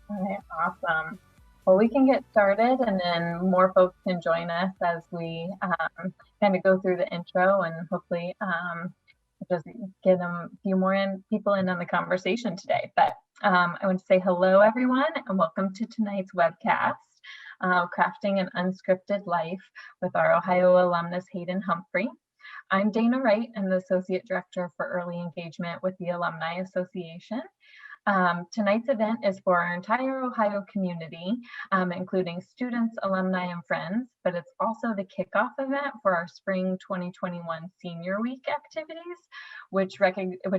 All right, awesome. Well, we can get started and then more folks can join us as we kind of go through the intro and hopefully just get a few more people in on the conversation today. But I want to say hello, everyone, and welcome to tonight's webcast, Crafting an Unscripted Life with our Ohio alumnus, Hayden Humphrey. I'm Dana Wright, and the Associate Director for Early Engagement with the Alumni Association. Tonight's event is for our entire Ohio community, including students, alumni, and friends, but it's also the kickoff event for our spring 2021 Senior Week activities, which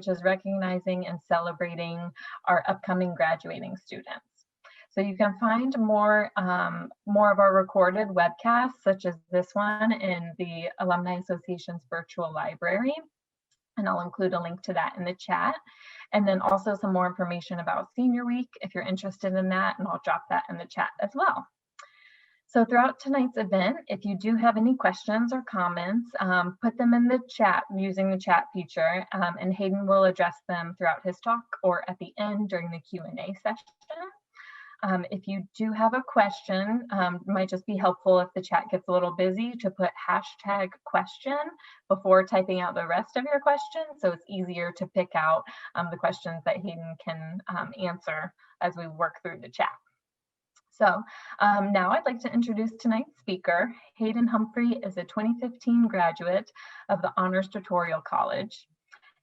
is recognizing and celebrating our upcoming graduating students. So you can find more of our recorded webcasts, such as this one, in the Alumni Association's virtual library. And I'll include a link to that in the chat. And then also some more information about Senior Week if you're interested in that, and I'll drop that in the chat as well. So throughout tonight's event, if you do have any questions or comments, put them in the chat using the chat feature, and Hayden will address them throughout his talk or at the end during the Q&A session. If you do have a question, it might just be helpful if the chat gets a little busy to put #question before typing out the rest of your questions, so it's easier to pick out the questions that Hayden can answer as we work through the chat. So now I'd like to introduce tonight's speaker. Hayden Humphrey is a 2015 graduate of the Honors Tutorial College.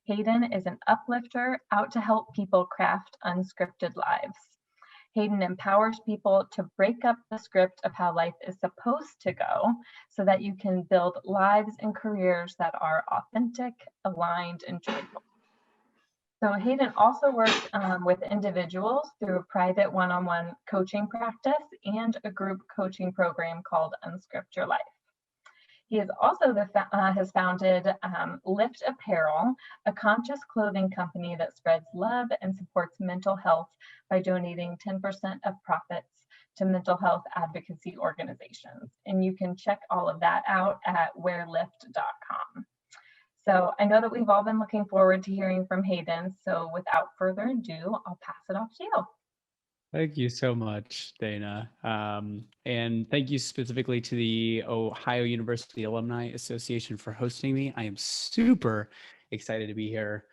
Hayden is an uplifter out to help people craft unscripted lives. Hayden empowers people to break up the script of how life is supposed to go so that you can build lives and careers that are authentic, aligned, and joyful. So Hayden also works with individuals through a private one-on-one coaching practice and a group coaching program called Unscript Your Life. He is also has founded Lift Apparel, a conscious clothing company that spreads love and supports mental health by donating 10% of profits to mental health advocacy organizations. And you can check all of that out at wearlift.com. So I know that we've all been looking forward to hearing from Hayden. So without further ado, I'll pass it off to you. Thank you so much, Dana. And thank you specifically to the Ohio University Alumni Association for hosting me. I am super excited to be here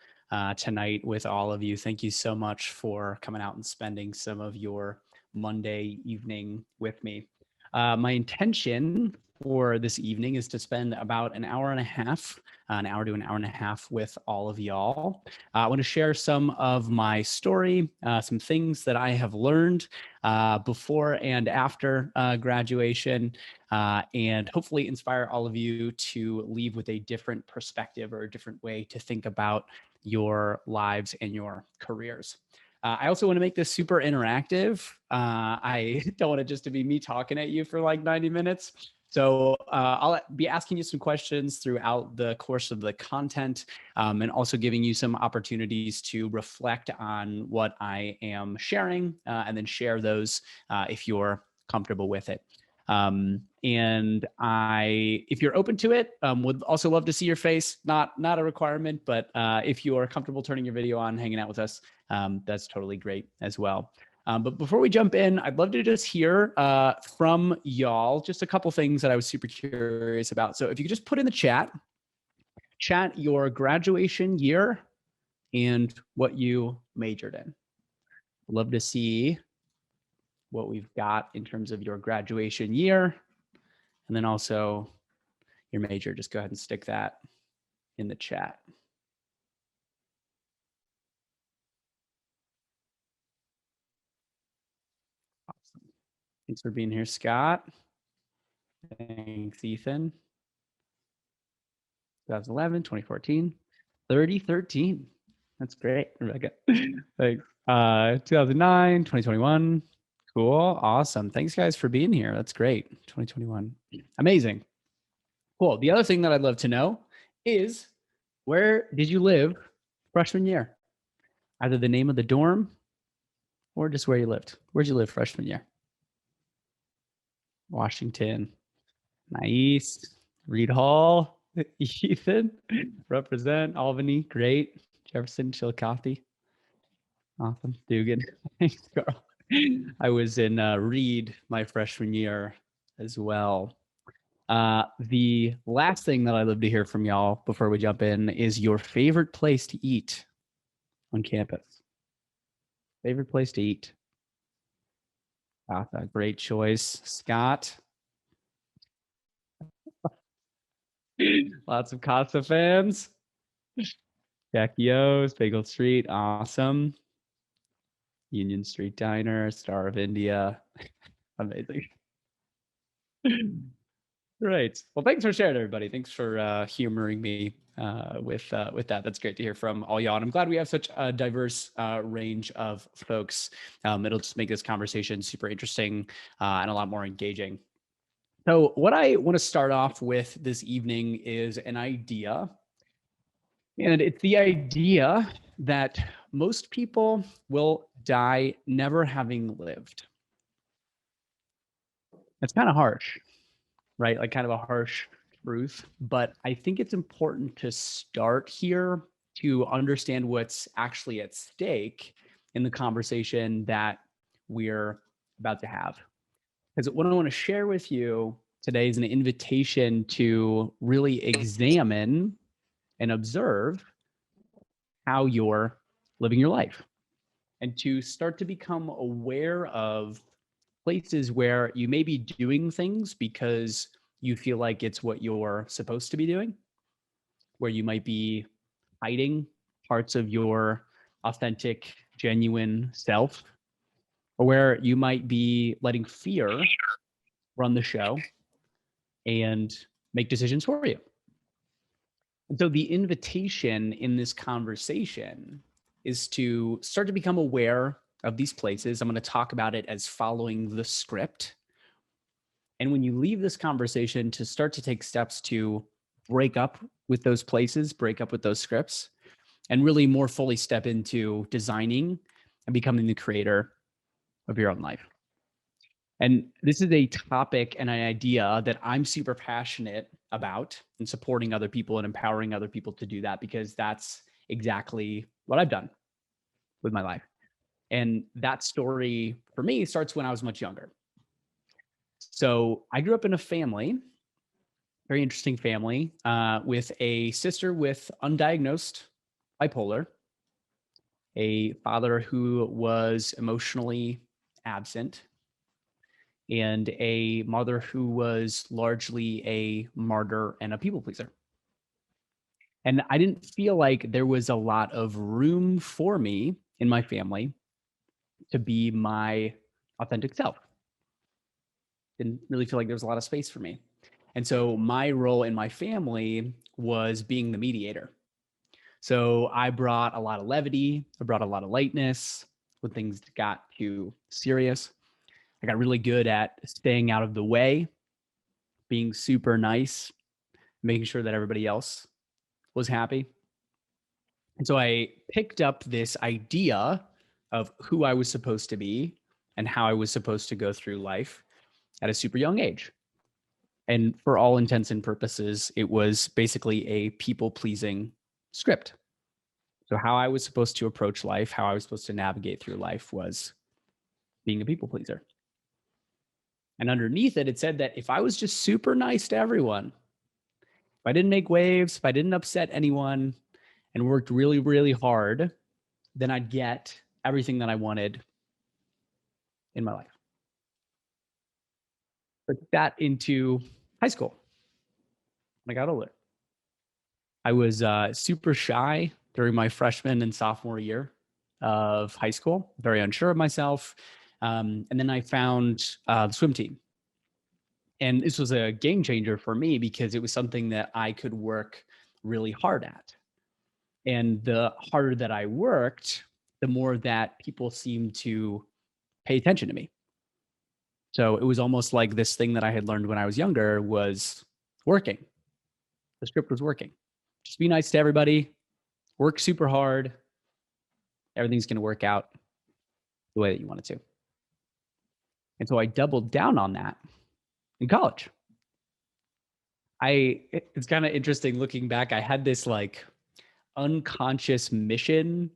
tonight with all of you. Thank you so much for coming out and spending some of your Monday evening with me. My intention for this evening is to spend about an hour to an hour and a half with all of y'all. I want to share some of my story, some things that I have learned before and after graduation, and hopefully inspire all of you to leave with a different perspective or a different way to think about your lives and your careers. I also want to make this super interactive. I don't want it just to be me talking at you for like 90 minutes. So I'll be asking you some questions throughout the course of the content, and also giving you some opportunities to reflect on what I am sharing, and then share those if you're comfortable with it. And if you're open to it, would also love to see your face. Not a requirement, but if you are comfortable turning your video on, hanging out with us, that's totally great as well. But before we jump in, I'd love to just hear from y'all just a couple things that I was super curious about. So if you could just put in the chat your graduation year and what you majored in. Love to see what we've got in terms of your graduation year, and then also your major. Just go ahead and stick that in the chat. Awesome. Thanks for being here, Scott. Thanks, Ethan. 2011, 2014, 3013. That's great, Rebecca. Thanks. 2009, 2021. Cool. Awesome. Thanks, guys, for being here. That's great. 2021. Amazing. Cool. The other thing that I'd love to know is, where did you live freshman year? Either the name of the dorm or just where you lived. Where'd you live freshman year? Washington. Nice. Reed Hall. Ethan. Represent. Albany. Great. Jefferson. Chillicothe. Awesome. Dugan. Thanks, Carl. I was in Reed my freshman year as well. The last thing that I'd love to hear from y'all before we jump in is your favorite place to eat on campus. Favorite place to eat? Katha, great choice. Scott, lots of Katha fans. Jackie O's, Bagel Street, awesome. Union Street Diner, Star of India, amazing. Right. Well, thanks for sharing, everybody. Thanks for humoring me with that. That's great to hear from all y'all. And I'm glad we have such a diverse range of folks. It'll just make this conversation super interesting and a lot more engaging. So what I want to start off with this evening is an idea. And it's the idea that most people will die never having lived. It's kind of harsh, right? Like kind of a harsh truth, but I think it's important to start here to understand what's actually at stake in the conversation that we're about to have. Because what I want to share with you today is an invitation to really examine and observe how you're living your life and to start to become aware of places where you may be doing things because you feel like it's what you're supposed to be doing, where you might be hiding parts of your authentic, genuine self, or where you might be letting fear run the show and make decisions for you. And so the invitation in this conversation is to start to become aware of these places. I'm going to talk about it as following the script. And when you leave this conversation, to start to take steps to break up with those places, break up with those scripts, and really more fully step into designing and becoming the creator of your own life. And this is a topic and an idea that I'm super passionate about, and supporting other people and empowering other people to do that, because that's exactly what I've done with my life. And that story for me starts when I was much younger. So I grew up in a family, very interesting family, with a sister with undiagnosed bipolar, a father who was emotionally absent, and a mother who was largely a martyr and a people pleaser. And I didn't feel like there was a lot of room for me in my family to be my authentic self. Didn't really feel like there was a lot of space for me. And so my role in my family was being the mediator. So I brought a lot of levity, I brought a lot of lightness when things got too serious. I got really good at staying out of the way, being super nice, making sure that everybody else was happy. And so I picked up this idea of who I was supposed to be and how I was supposed to go through life at a super young age. And for all intents and purposes, it was basically a people-pleasing script. So how I was supposed to approach life, how I was supposed to navigate through life, was being a people pleaser. And underneath it, it said that if I was just super nice to everyone, if I didn't make waves, if I didn't upset anyone, and worked really, really hard, then I'd get everything that I wanted in my life. Took that into high school when I got older. I was super shy during my freshman and sophomore year of high school, very unsure of myself. And then I found the swim team. And this was a game changer for me because it was something that I could work really hard at. And the harder that I worked, the more that people seemed to pay attention to me. So it was almost like this thing that I had learned when I was younger was working. The script was working. Just be nice to everybody, work super hard. Everything's going to work out the way that you want it to. And so I doubled down on that in college. It's kind of interesting looking back. I had this like unconscious mission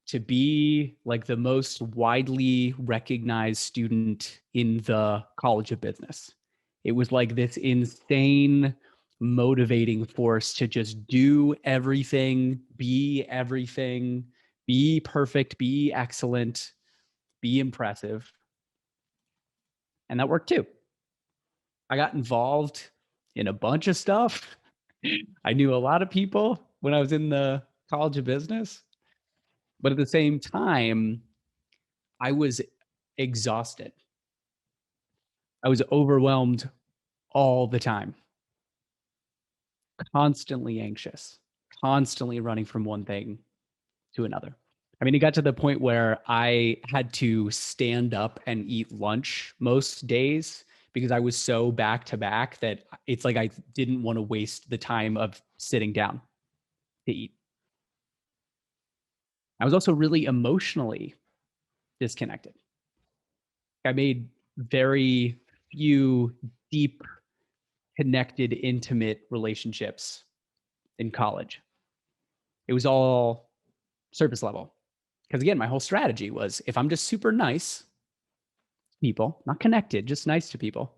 to be like the most widely recognized student in the College of Business. It was like this insane motivating force to just do everything, be perfect, be excellent, be impressive. And that worked too. I got involved in a bunch of stuff. I knew a lot of people when I was in the College of Business, but at the same time, I was exhausted. I was overwhelmed all the time, constantly anxious, constantly running from one thing to another. I mean, it got to the point where I had to stand up and eat lunch most days because I was so back to back that it's like I didn't want to waste the time of sitting down to eat. I was also really emotionally disconnected. I made very few deep, connected, intimate relationships in college. It was all surface level. Because again, my whole strategy was if I'm just super nice to people, not connected, just nice to people,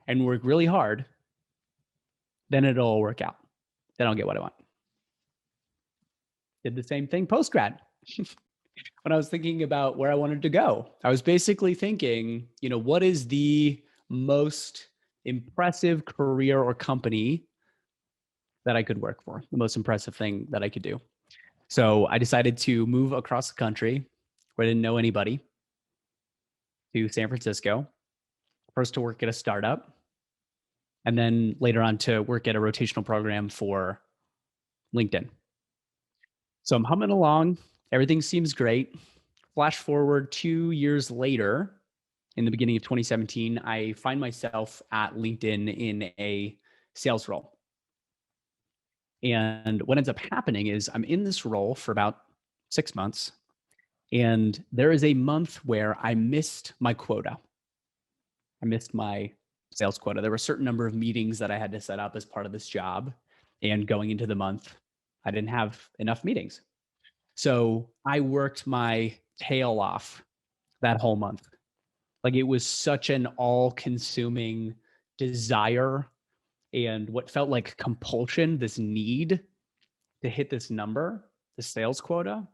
and work really hard, then it'll work out. Then I'll get what I want. Did the same thing post grad. When I was thinking about where I wanted to go, I was basically thinking, what is the most impressive career or company that I could work for, the most impressive thing that I could do. So I decided to move across the country where I didn't know anybody to San Francisco, first to work at a startup, and then later on to work at a rotational program for LinkedIn. So I'm humming along. Everything seems great. Flash forward 2 years later, in the beginning of 2017, I find myself at LinkedIn in a sales role. And what ends up happening is I'm in this role for about 6 months. And there is a month where I missed my quota. I missed my sales quota. There were a certain number of meetings that I had to set up as part of this job. And going into the month, I didn't have enough meetings. So I worked my tail off that whole month. Like it was such an all-consuming desire and what felt like compulsion, this need to hit this number, the sales quota,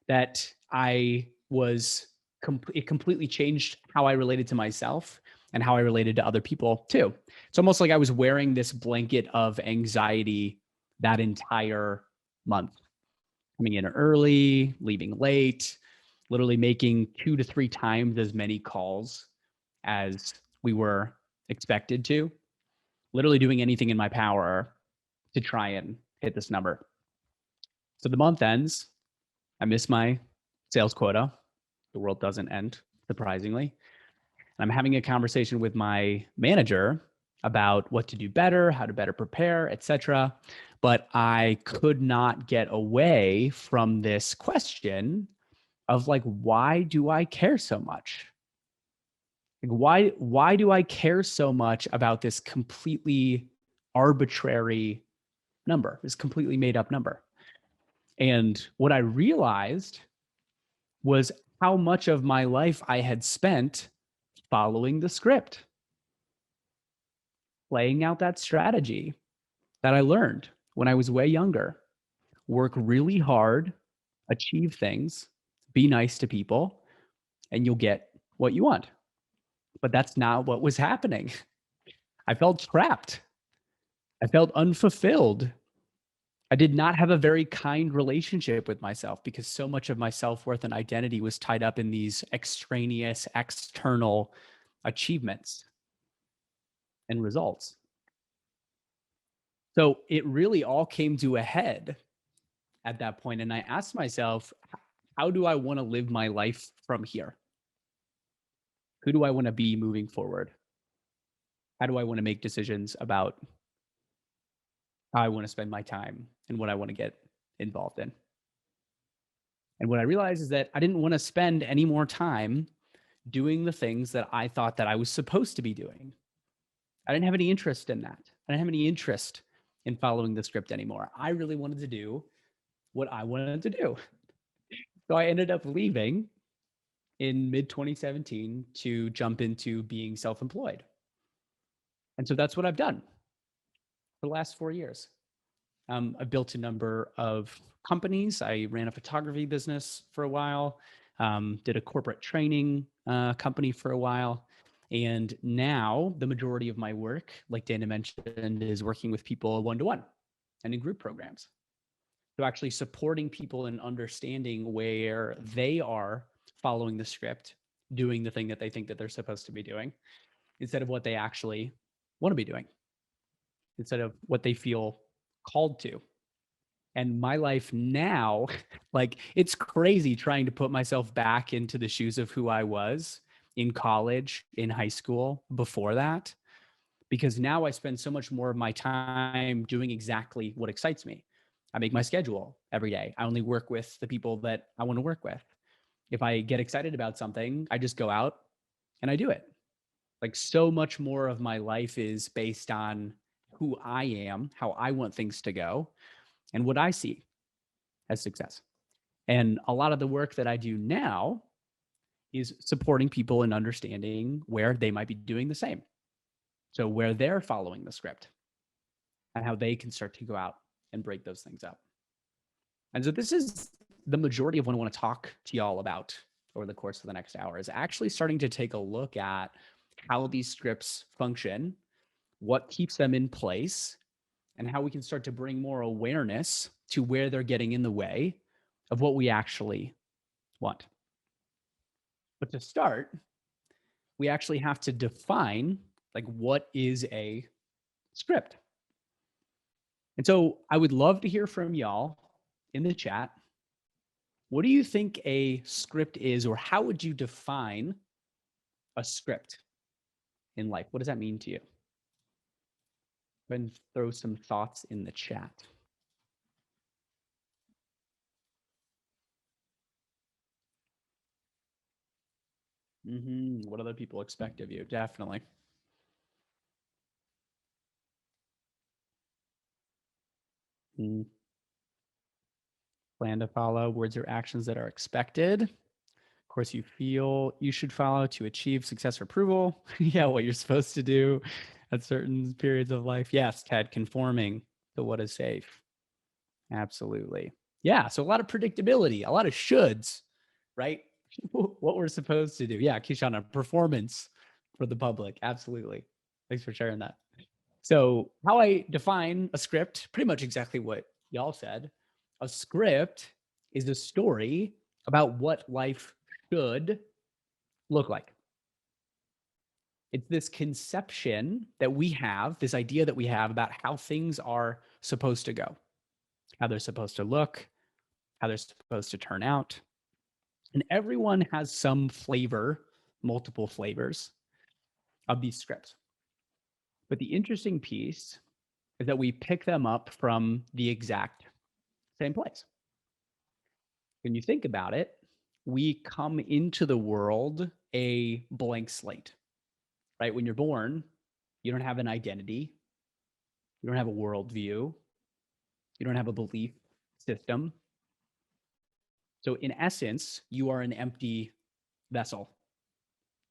that it completely changed how I related to myself and how I related to other people too. It's almost like I was wearing this blanket of anxiety that entire month, coming in early, leaving late, literally making 2 to 3 times as many calls as we were expected to, literally doing anything in my power to try and hit this number. So the month ends. I miss my sales quota. The world doesn't end, surprisingly. And I'm having a conversation with my manager about what to do better, how to better prepare, etc. But I could not get away from this question of like, why do I care so much? Like, why do I care so much about this completely arbitrary number, this completely made up number? And what I realized was how much of my life I had spent following the script, playing out that strategy that I learned when I was way younger. Work really hard, achieve things, be nice to people, and you'll get what you want. But that's not what was happening. I felt trapped. I felt unfulfilled. I did not have a very kind relationship with myself because so much of my self-worth and identity was tied up in these extraneous, external achievements and results. So it really all came to a head at that point. And I asked myself, how do I want to live my life from here? Who do I want to be moving forward? How do I want to make decisions about how I want to spend my time and what I want to get involved in? And what I realized is that I didn't want to spend any more time doing the things that I thought that I was supposed to be doing. I didn't have any interest in that. I didn't have any interest in following the script anymore. I really wanted to do what I wanted to do. So I ended up leaving in mid 2017 to jump into being self-employed. And so that's what I've done for the last 4 years. I've built a number of companies. I ran a photography business for a while, did a corporate training company for a while. And now the majority of my work, like Dana mentioned, is working with people one-to-one and in group programs. So actually supporting people in understanding where they are following the script, doing the thing that they think that they're supposed to be doing, instead of what they actually want to be doing, instead of what they feel called to. And my life now, like it's crazy trying to put myself back into the shoes of who I was in college, in high school, before that, because now I spend so much more of my time doing exactly what excites me. I make my schedule every day. I only work with the people that I want to work with. If I get excited about something, I just go out and I do it. Like so much more of my life is based on who I am, how I want things to go, and what I see as success. And a lot of the work that I do now is supporting people in understanding where they might be doing the same. So where they're following the script and how they can start to go out and break those things up. And so this is the majority of what I want to talk to y'all about over the course of the next hour, is actually starting to take a look at how these scripts function, what keeps them in place, and how we can start to bring more awareness to where they're getting in the way of what we actually want. But to start, we actually have to define like what is a script. And so I would love to hear from y'all in the chat. What do you think a script is, or how would you define a script in life? What does that mean to you? Go ahead and throw some thoughts in the chat. What other people expect of you? Definitely. Plan to follow words or actions that are expected. Of course, you feel you should follow to achieve success or approval. Yeah, what you're supposed to do at certain periods of life. Yes, Ted, conforming to what is safe. Absolutely. Yeah, so a lot of predictability, a lot of shoulds, right? What we're supposed to do. Yeah, Kishana, performance for the public. Absolutely. Thanks for sharing that. So how I define a script, pretty much exactly what y'all said. A script is a story about what life should look like. It's this conception that we have, this idea that we have about how things are supposed to go, how they're supposed to look, how they're supposed to turn out. And everyone has some flavor, multiple flavors of these scripts. But the interesting piece is that we pick them up from the exact same place. When you think about it, we come into the world a blank slate, right? When you're born, you don't have an identity, you don't have a worldview, you don't have a belief system. So, in essence, you are an empty vessel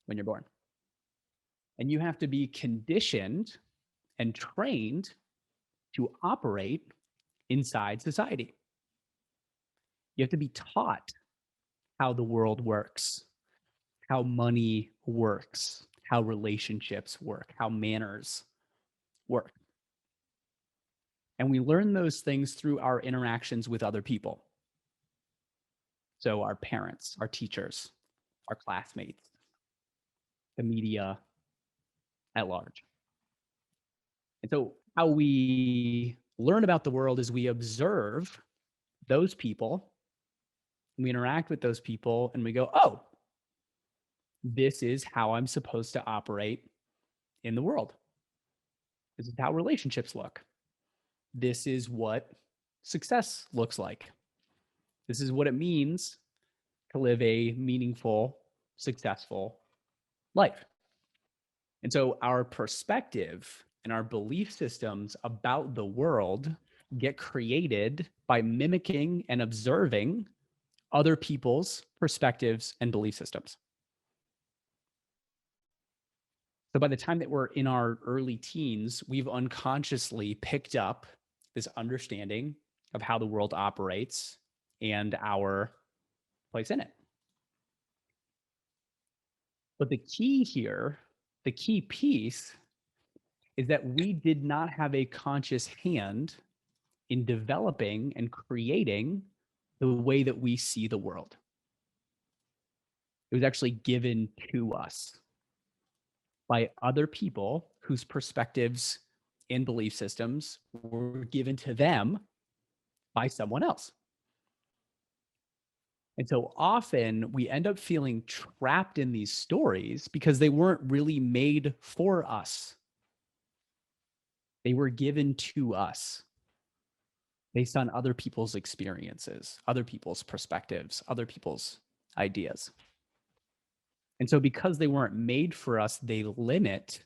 when you're born. And you have to be conditioned and trained to operate inside society. You have to be taught how the world works, how money works, how relationships work, how manners work. And we learn those things through our interactions with other people. So, our parents, our teachers, our classmates, the media at large. And so, how we learn about the world is we observe those people, we interact with those people, and we go, oh, this is how I'm supposed to operate in the world. This is how relationships look. This is what success looks like. This is what it means to live a meaningful, successful life. And so our perspective and our belief systems about the world get created by mimicking and observing other people's perspectives and belief systems. So by the time that we're in our early teens, we've unconsciously picked up this understanding of how the world operates and our place in it. But the key here, the key piece, is that we did not have a conscious hand in developing and creating the way that we see the world. It was actually given to us by other people whose perspectives and belief systems were given to them by someone else. And so often we end up feeling trapped in these stories because they weren't really made for us. They were given to us based on other people's experiences, other people's perspectives, other people's ideas. And so because they weren't made for us, they limit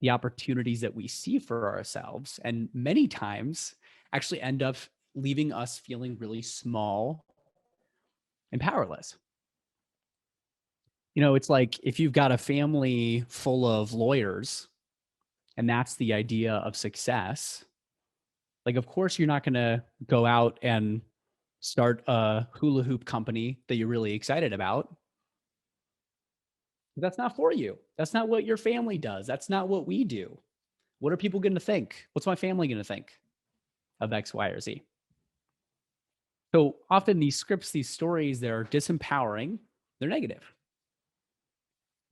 the opportunities that we see for ourselves, and many times actually end up leaving us feeling really small and powerless. You know, it's like if you've got a family full of lawyers and that's the idea of success, like, of course, you're not going to go out and start a hula hoop company that you're really excited about. That's not for you. That's not what your family does. That's not what we do. What are people going to think? What's my family going to think of X, Y, or Z? So often these scripts, these stories, they're disempowering, they're negative.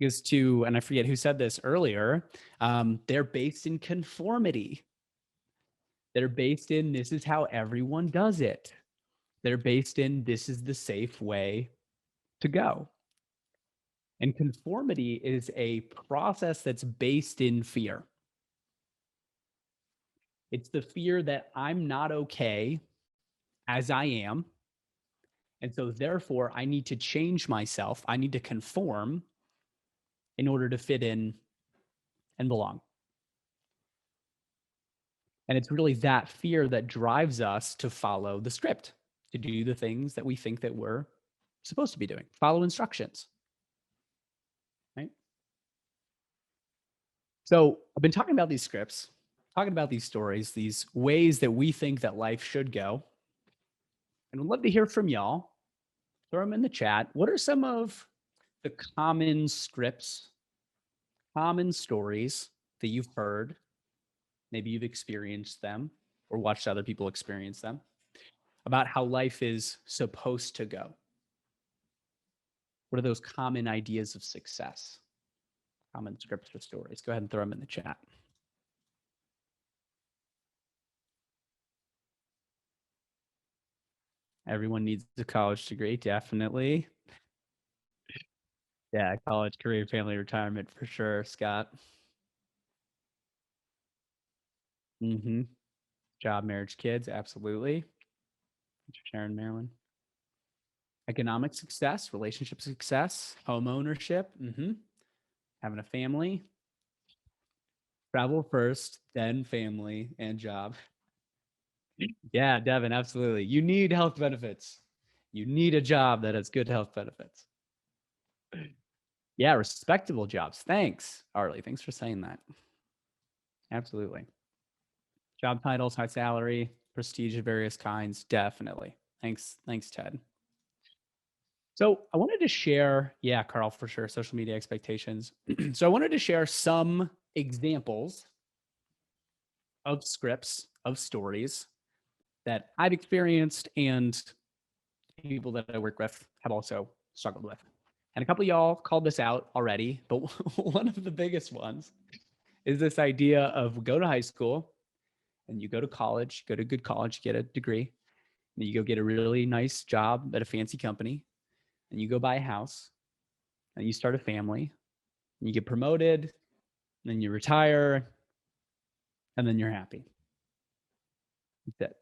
Because and I forget who said this earlier, they're based in conformity. They're based in this is how everyone does it. They're based in this is the safe way to go. And conformity is a process that's based in fear. It's the fear that I'm not okay as I am. And so therefore, I need to change myself. I need to conform in order to fit in and belong. And it's really that fear that drives us to follow the script, to do the things that we think that we're supposed to be doing, follow instructions, right? So I've been talking about these scripts, talking about these stories, these ways that we think that life should go. And I'd love to hear from y'all. Throw them in the chat. What are some of the common scripts, common stories that you've heard? Maybe you've experienced them or watched other people experience them about how life is supposed to go. What are those common ideas of success? Common scripts or stories? Go ahead and throw them in the chat. Everyone needs a college degree, definitely. Yeah, college, career, family, retirement for sure, Scott. Mm-hmm. Job, marriage, kids, absolutely. Sharon, Marilyn. Economic success, relationship success, home ownership, having a family. Travel first, then family and job. Yeah, Devin, absolutely. You need health benefits. You need a job that has good health benefits. Yeah, respectable jobs. Thanks, Arlie. Thanks for saying that. Absolutely. Job titles, high salary, prestige of various kinds. Definitely. Thanks, Ted. So I wanted to share, yeah, Carl, for sure, social media expectations. So I wanted to share some examples of scripts, of stories that I've experienced and people that I work with have also struggled with. And a couple of y'all called this out already, but one of the biggest ones is this idea of go to high school and you go to college, go to good college, get a degree, and you go get a really nice job at a fancy company, and you go buy a house, and you start a family, and you get promoted, and then you retire, and then you're happy. That's it.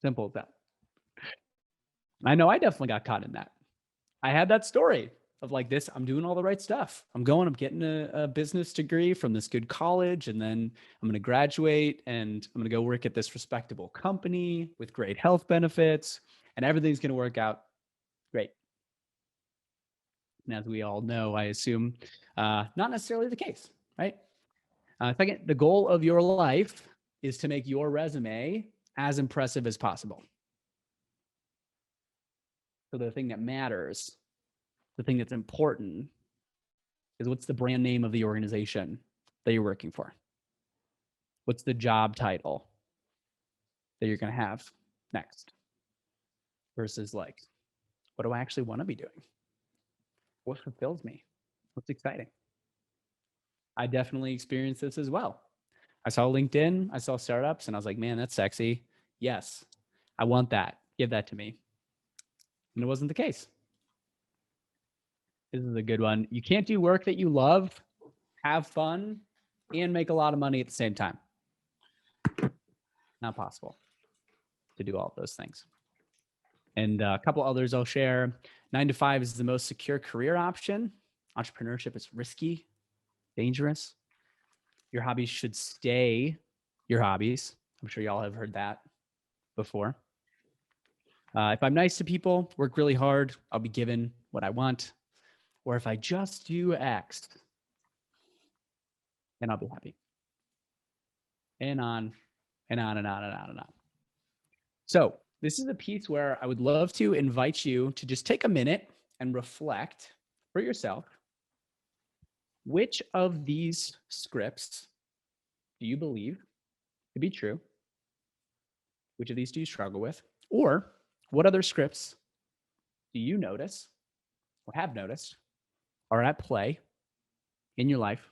Simple as that. I know I definitely got caught in that. I had that story of like this, I'm doing all the right stuff. I'm getting a business degree from this good college, and then I'm going to graduate and I'm going to go work at this respectable company with great health benefits. and everything's going to work out great. And as we all know, I assume not necessarily the case, right? Second, the goal of your life is to make your resume as impressive as possible. So the thing that matters, the thing that's important, is what's the brand name of the organization that you're working for? What's the job title that you're going to have next? Versus like, what do I actually want to be doing? What fulfills me? What's exciting? I definitely experienced this as well. I saw LinkedIn, I saw startups, and I was like, man, that's sexy. Yes, I want that. Give that to me. And it wasn't the case. This is a good one. You can't do work that you love, have fun, and make a lot of money at the same time. Not possible to do all of those things. And a couple others I'll share. 9 to 5 is the most secure career option. Entrepreneurship is risky, dangerous. Your hobbies should stay your hobbies. I'm sure y'all have heard that before. If I'm nice to people, work really hard, I'll be given what I want. Or if I just do X, then I'll be happy. And on and on and on and on and on. So this is a piece where I would love to invite you to just take a minute and reflect for yourself. Which of these scripts do you believe to be true? Which of these do you struggle with? Or what other scripts do you notice or have noticed are at play in your life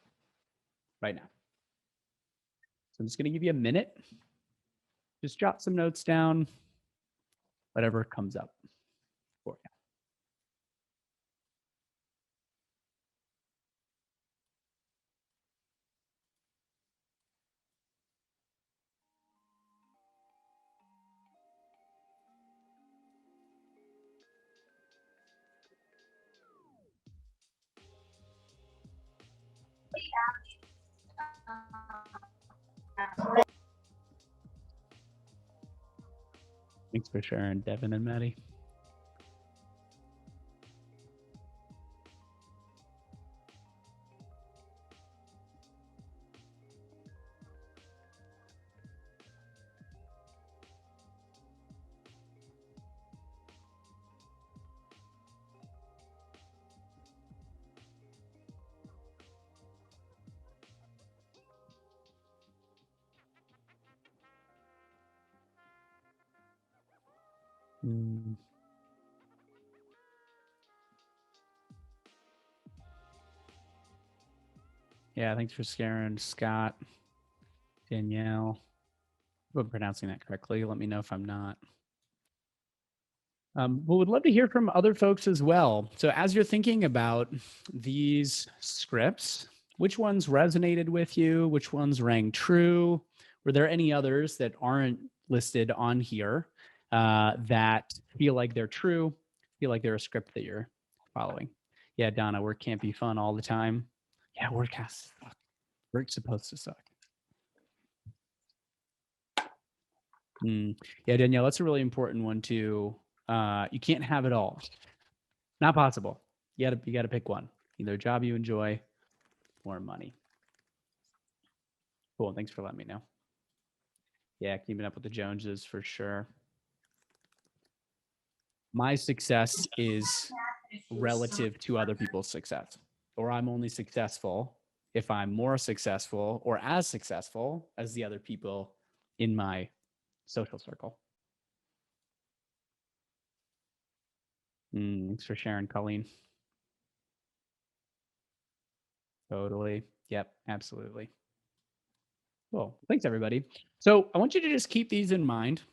right now? So I'm just going to give you a minute. Just jot some notes down, whatever comes up for you. Thanks for sharing, Devin and Maddie. Yeah, thanks for sharing, Scott, Danielle. If I'm pronouncing that correctly, let me know if I'm not. Well, would love to hear from other folks as well. So as you're thinking about these scripts, which ones resonated with you? Which ones rang true? Were there any others that aren't listed on here that feel like they're true, feel like they're a script that you're following? Yeah, Donna, work can't be fun all the time. Yeah, work has to suck. Work's supposed to suck. Yeah, Danielle, that's a really important one too. You can't have it all. Not possible. You gotta pick one. Either a job you enjoy or money. Cool. Thanks for letting me know. Yeah, keeping up with the Joneses for sure. My success is relative to other people's success, or I'm only successful if I'm more successful or as successful as the other people in my social circle. Thanks for sharing, Colleen. Totally. Yep, absolutely. Cool. Thanks, everybody. So I want you to just keep these in mind.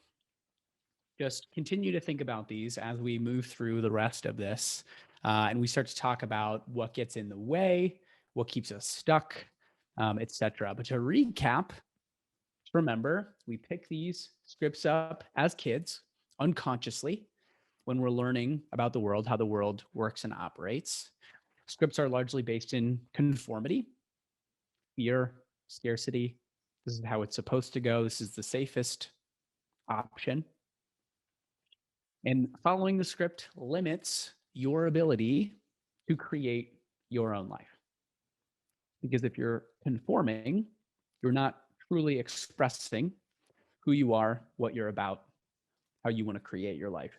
Just continue to think about these as we move through the rest of this. And we start to talk about what gets in the way, what keeps us stuck, etc. But to recap, remember, we pick these scripts up as kids unconsciously when we're learning about the world, how the world works and operates. Scripts are largely based in conformity, fear, scarcity. This is how it's supposed to go. This is the safest option. And following the script limits your ability to create your own life. Because if you're conforming, you're not truly expressing who you are, what you're about, how you want to create your life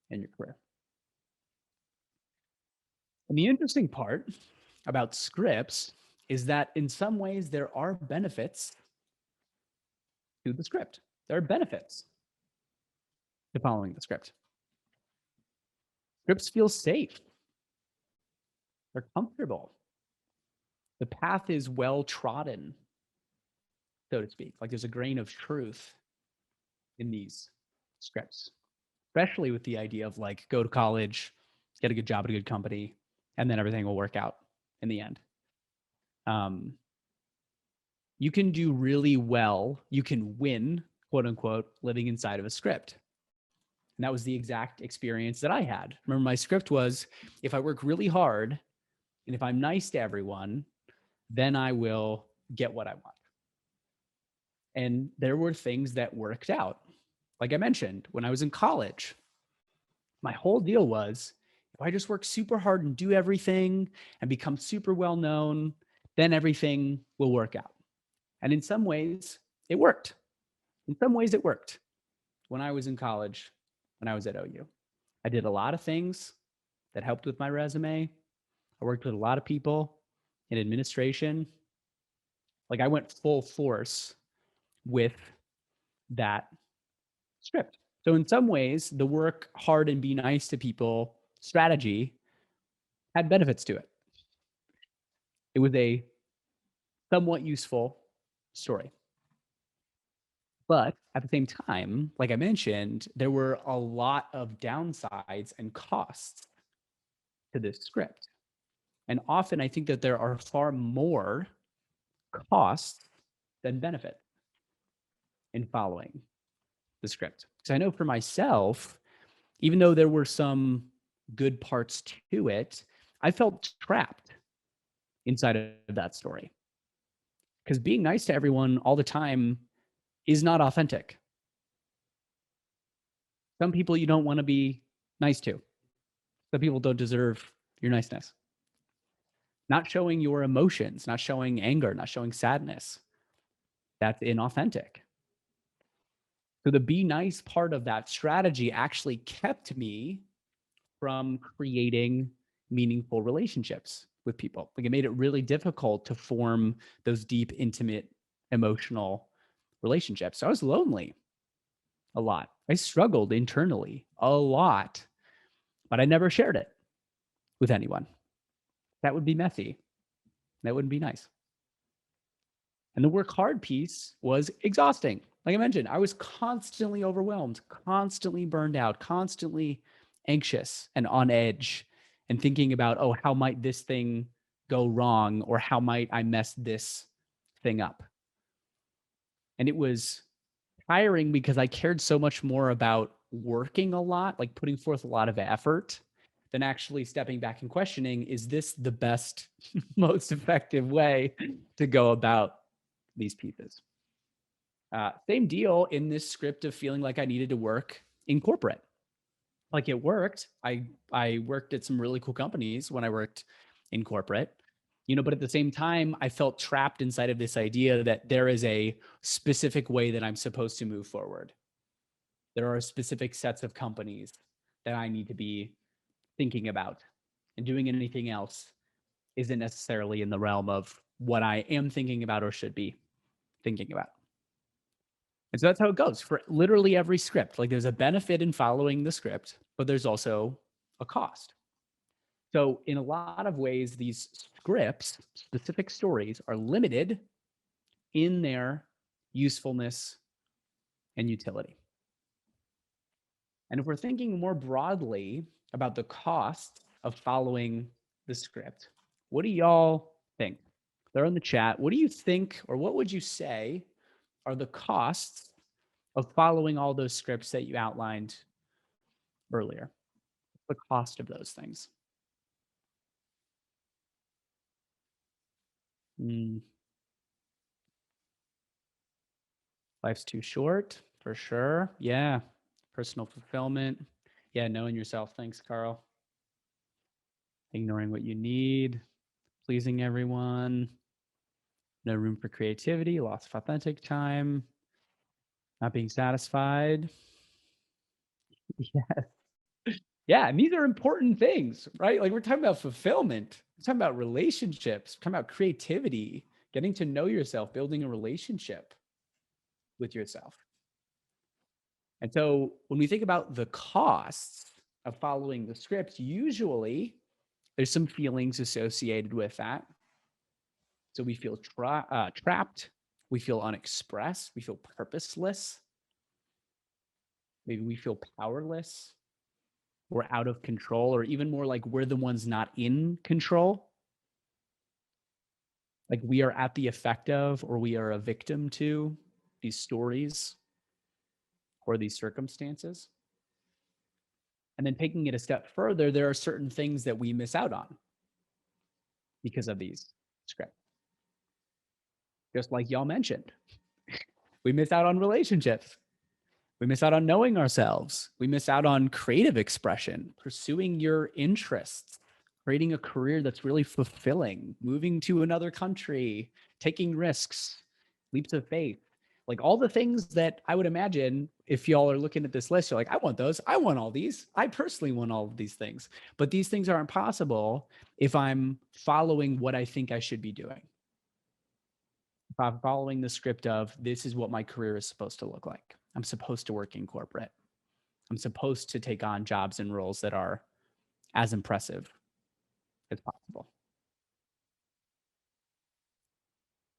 and your career. And the interesting part about scripts is that in some ways there are benefits to the script. There are benefits to following the script. Scripts feel safe. They're comfortable. The path is well trodden, so to speak. Like there's a grain of truth in these scripts, especially with the idea of like go to college, get a good job at a good company, and then everything will work out in the end. You can do really well. You can win, quote unquote, living inside of a script. And that was the exact experience that I had. Remember, my script was if I work really hard and if I'm nice to everyone, then I will get what I want. And there were things that worked out. Like I mentioned, when I was in college, my whole deal was if I just work super hard and do everything and become super well known, then everything will work out. And in some ways, it worked. In some ways, it worked. When I was in college, when I was at OU, I did a lot of things that helped with my resume. I worked with a lot of people in administration. Like I went full force with that script. So in some ways, the work hard and be nice to people strategy had benefits to it. It was a somewhat useful story. But at the same time, like I mentioned, there were a lot of downsides and costs to this script. And often I think that there are far more costs than benefit in following the script. Because I know for myself, even though there were some good parts to it, I felt trapped inside of that story. Because being nice to everyone all the time is not authentic. Some people you don't want to be nice to. Some people don't deserve your niceness. Not showing your emotions, not showing anger, not showing sadness. That's inauthentic. So the be nice part of that strategy actually kept me from creating meaningful relationships with people. Like it made it really difficult to form those deep, intimate, emotional relationships. So I was lonely a lot. I struggled internally a lot, but I never shared it with anyone. That would be messy. That wouldn't be nice. And the work hard piece was exhausting. Like I mentioned, I was constantly overwhelmed, constantly burned out, constantly anxious and on edge and thinking about, oh, how might this thing go wrong? Or how might I mess this thing up? And it was tiring because I cared so much more about working a lot, like putting forth a lot of effort, than actually stepping back and questioning, is this the best, most effective way to go about these pieces? Same deal in this script of feeling like I needed to work in corporate. Like it worked. I worked at some really cool companies when I worked in corporate, but at the same time, I felt trapped inside of this idea that there is a specific way that I'm supposed to move forward. There are specific sets of companies that I need to be thinking about, and doing anything else isn't necessarily in the realm of what I am thinking about or should be thinking about. And so that's how it goes for literally every script. Like there's a benefit in following the script, but there's also a cost. So in a lot of ways, these scripts, specific stories, are limited in their usefulness and utility. And if we're thinking more broadly about the cost of following the script, what do y'all think? They're in the chat. What do you think, or what would you say are the costs of following all those scripts that you outlined earlier? The cost of those things. Life's too short, for sure. Yeah. Personal fulfillment. Yeah, knowing yourself. Thanks, Carl. Ignoring what you need, pleasing everyone, no room for creativity, loss of authentic time, not being satisfied. Yes. Yeah, and these are important things, right? Like we're talking about fulfillment, we're talking about relationships, we're talking about creativity, getting to know yourself, building a relationship with yourself. And so when we think about the costs of following the script, usually there's some feelings associated with that. So we feel trapped, we feel unexpressed, we feel purposeless, maybe we feel powerless, we're out of control, or even more like we're the ones not in control. Like we are at the effect of, or we are a victim to these stories or these circumstances. And then taking it a step further, there are certain things that we miss out on because of these scripts. Just like y'all mentioned, we miss out on relationships. We miss out on knowing ourselves. We miss out on creative expression, pursuing your interests, creating a career that's really fulfilling, moving to another country, taking risks, leaps of faith. Like all the things that I would imagine if y'all are looking at this list, you're like, I want those. I want all these. I personally want all of these things. But these things aren't possible if I'm following what I think I should be doing. If I'm following the script of this is what my career is supposed to look like. I'm supposed to work in corporate. I'm supposed to take on jobs and roles that are as impressive as possible.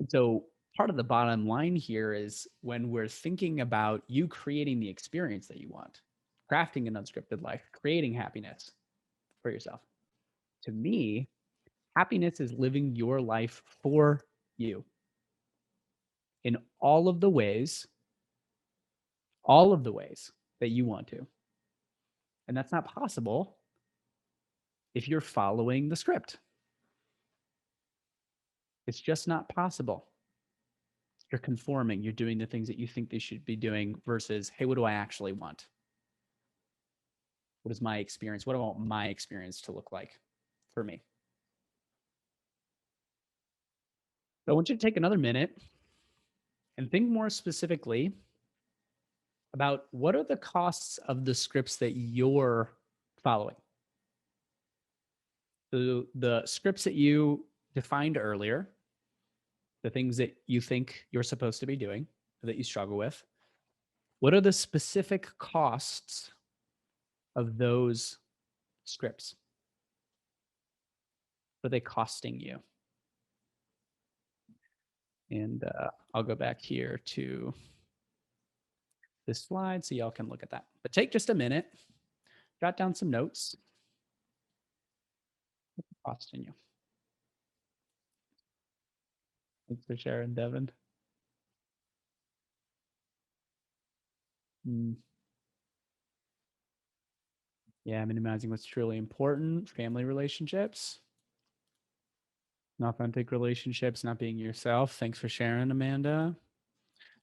And so part of the bottom line here is when we're thinking about you creating the experience that you want, crafting an unscripted life, creating happiness for yourself. To me, happiness is living your life for you in all of the ways that you want to. And that's not possible if you're following the script. It's just not possible. You're conforming. You're doing the things that you think they should be doing versus, hey, what do I actually want? What is my experience? What do I want my experience to look like for me? So I want you to take another minute and think more specifically about what are the costs of the scripts that you're following. The scripts that you defined earlier, the things that you think you're supposed to be doing, that you struggle with. What are the specific costs of those scripts? What are they costing you? And I'll go back here to this slide so y'all can look at that. But take just a minute, jot down some notes. What's it costing you? Thanks for sharing, Devin. Yeah, minimizing what's truly important, family relationships, authentic relationships, not being yourself. Thanks for sharing, Amanda.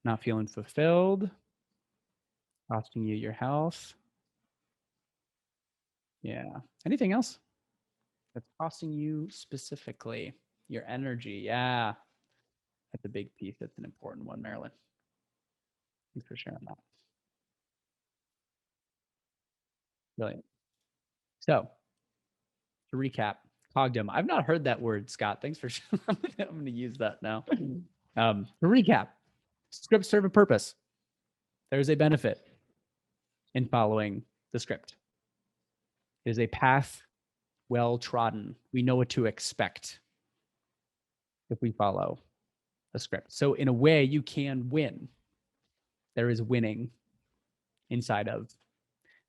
Not feeling fulfilled, costing you your health. Yeah. Anything else that's costing you specifically? Your energy. Yeah. That's a big piece. That's an important one, Marilyn. Thanks for sharing that. Brilliant. So to recap, cogdom. I've not heard that word, Scott. Thanks for sharing. I'm going to use that now. To recap, scripts serve a purpose. There's a benefit in following the script. It is a path well trodden. We know what to expect if we follow the script. So in a way, you can win. There is winning inside of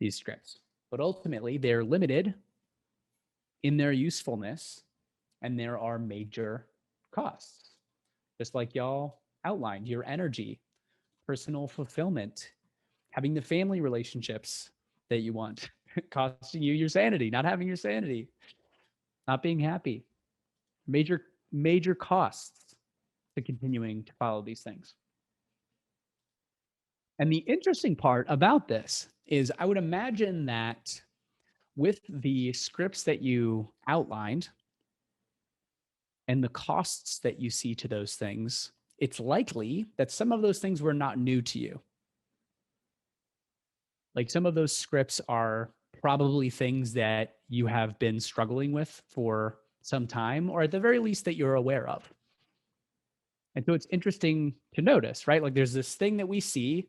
these scripts. But ultimately, they're limited in their usefulness, and there are major costs. Just like y'all outlined, your energy, personal fulfillment, having the family relationships that you want, costing you your sanity, not having your sanity, not being happy. Major costs to continuing to follow these things. And the interesting part about this is I would imagine that with the scripts that you outlined and the costs that you see to those things, it's likely that some of those things were not new to you. Like some of those scripts are probably things that you have been struggling with for some time, or at the very least that you're aware of. And so it's interesting to notice, right? Like there's this thing that we see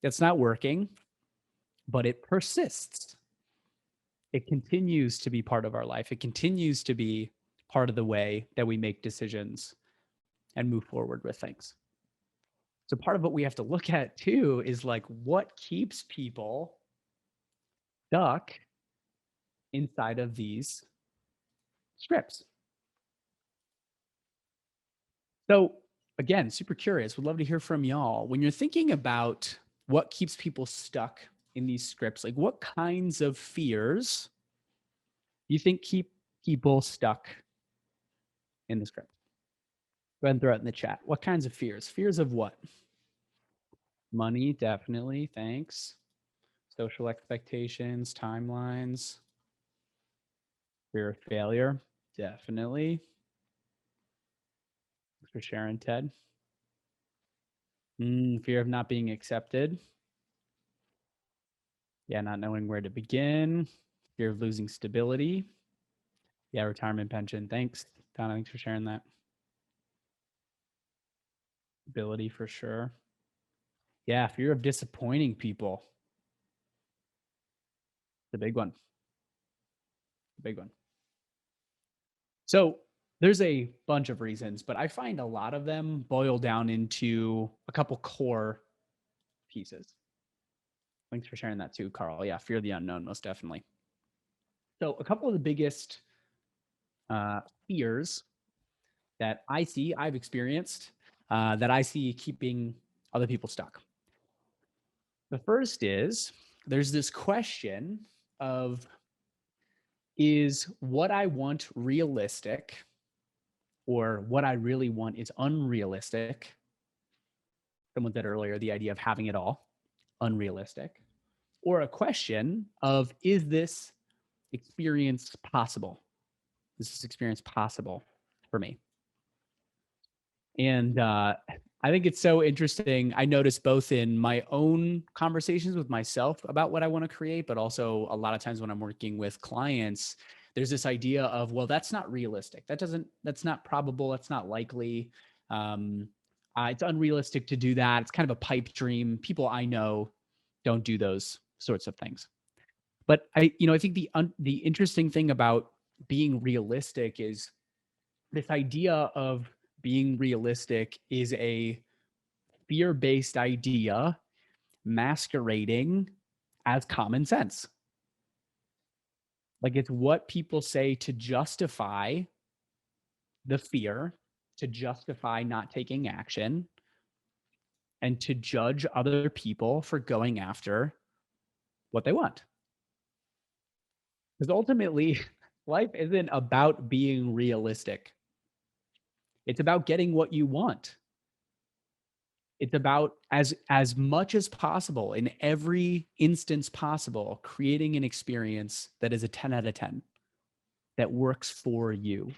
that's not working, but it persists. It continues to be part of our life. It continues to be part of the way that we make decisions and move forward with things. So part of what we have to look at too is like what keeps people stuck inside of these scripts. So again, super curious. Would love to hear from y'all. When you're thinking about what keeps people stuck in these scripts, like what kinds of fears do you think keep people stuck in the script? Go ahead and throw it in the chat. What kinds of fears? Fears of what? Money, definitely. Thanks. Social expectations, timelines. Fear of failure, definitely. Thanks for sharing, Ted. Fear of not being accepted. Yeah, not knowing where to begin. Fear of losing stability. Yeah, retirement pension. Thanks, Donna. Thanks for sharing that. Ability for sure. Yeah, fear of disappointing people. The big one. The big one. So there's a bunch of reasons, but I find a lot of them boil down into a couple core pieces. Thanks for sharing that too, Carl. Yeah, fear of the unknown, most definitely. So a couple of the biggest fears that I see, I've experienced, that I see keeping other people stuck. The first is there's this question of, is what I want realistic or what I really want is unrealistic? Someone said earlier, the idea of having it all, unrealistic. Or a question of, is this experience possible? Is this experience possible for me? And I think it's so interesting. I notice both in my own conversations with myself about what I want to create, but also a lot of times when I'm working with clients, there's this idea of, well, that's not realistic. That's not probable. That's not likely. It's unrealistic to do that. It's kind of a pipe dream. People I know don't do those sorts of things. But I think the interesting thing about being realistic is this idea of being realistic is a fear-based idea masquerading as common sense. Like it's what people say to justify the fear, to justify not taking action, and to judge other people for going after what they want. Because ultimately, life isn't about being realistic. It's about getting what you want. It's about as much as possible in every instance possible, creating an experience that is a 10 out of 10, that works for you,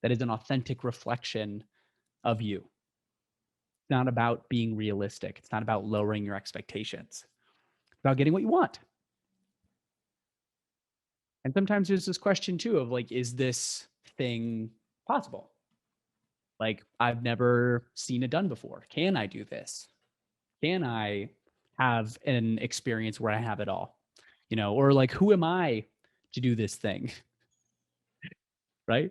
that is an authentic reflection of you. It's not about being realistic. It's not about lowering your expectations. It's about getting what you want. And sometimes there's this question too of like, is this thing possible? Like, I've never seen it done before. Can I do this? Can I have an experience where I have it all? Or like, who am I to do this thing? Right?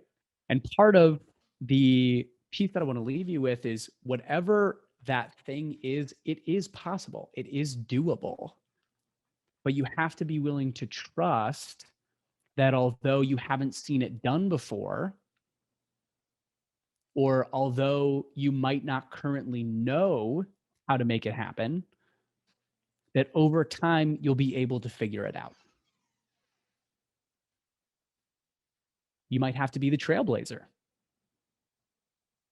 And part of the piece that I want to leave you with is whatever that thing is, it is possible. It is doable. But you have to be willing to trust that although you haven't seen it done before, or although you might not currently know how to make it happen, that over time you'll be able to figure it out. You might have to be the trailblazer.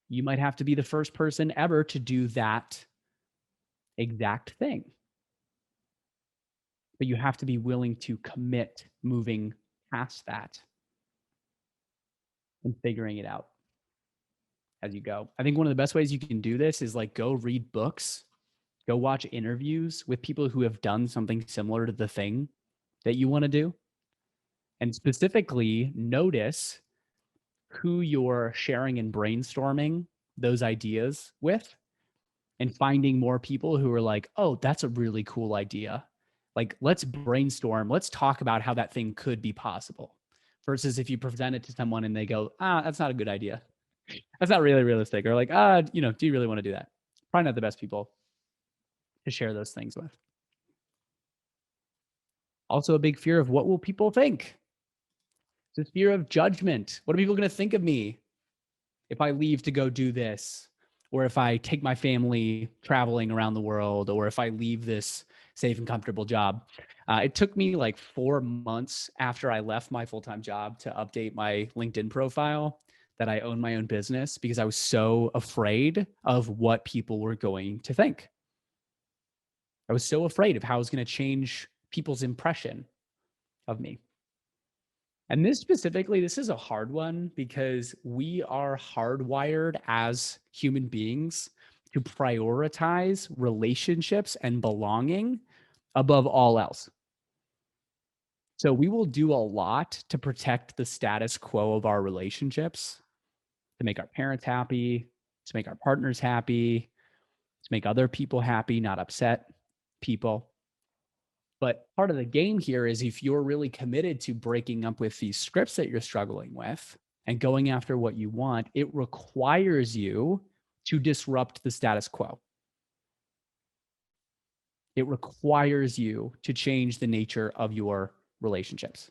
You might have to be the first person ever to do that exact thing. but you have to be willing to commit moving past that and figuring it out as you go. I think one of the best ways you can do this is like go read books, go watch interviews with people who have done something similar to the thing that you want to do, and specifically notice who you're sharing and brainstorming those ideas with, and finding more people who are like, oh, that's a really cool idea. Like, let's brainstorm. Let's talk about how that thing could be possible. Versus if you present it to someone and they go, that's not a good idea. That's not really realistic. Or like, do you really want to do that? Probably not the best people to share those things with. Also, a big fear of what will people think? This fear of judgment. What are people going to think of me if I leave to go do this? Or if I take my family traveling around the world, or if I leave this safe and comfortable job. It took me like 4 months after I left my full-time job to update my LinkedIn profile that I own my own business, because I was so afraid of what people were going to think. I was so afraid of how it was going to change people's impression of me. And this specifically, this is a hard one because we are hardwired as human beings to prioritize relationships and belonging above all else. So we will do a lot to protect the status quo of our relationships, to make our parents happy, to make our partners happy, to make other people happy, not upset people. But part of the game here is if you're really committed to breaking up with these scripts that you're struggling with and going after what you want, it requires you to disrupt the status quo. It requires you to change the nature of your relationships.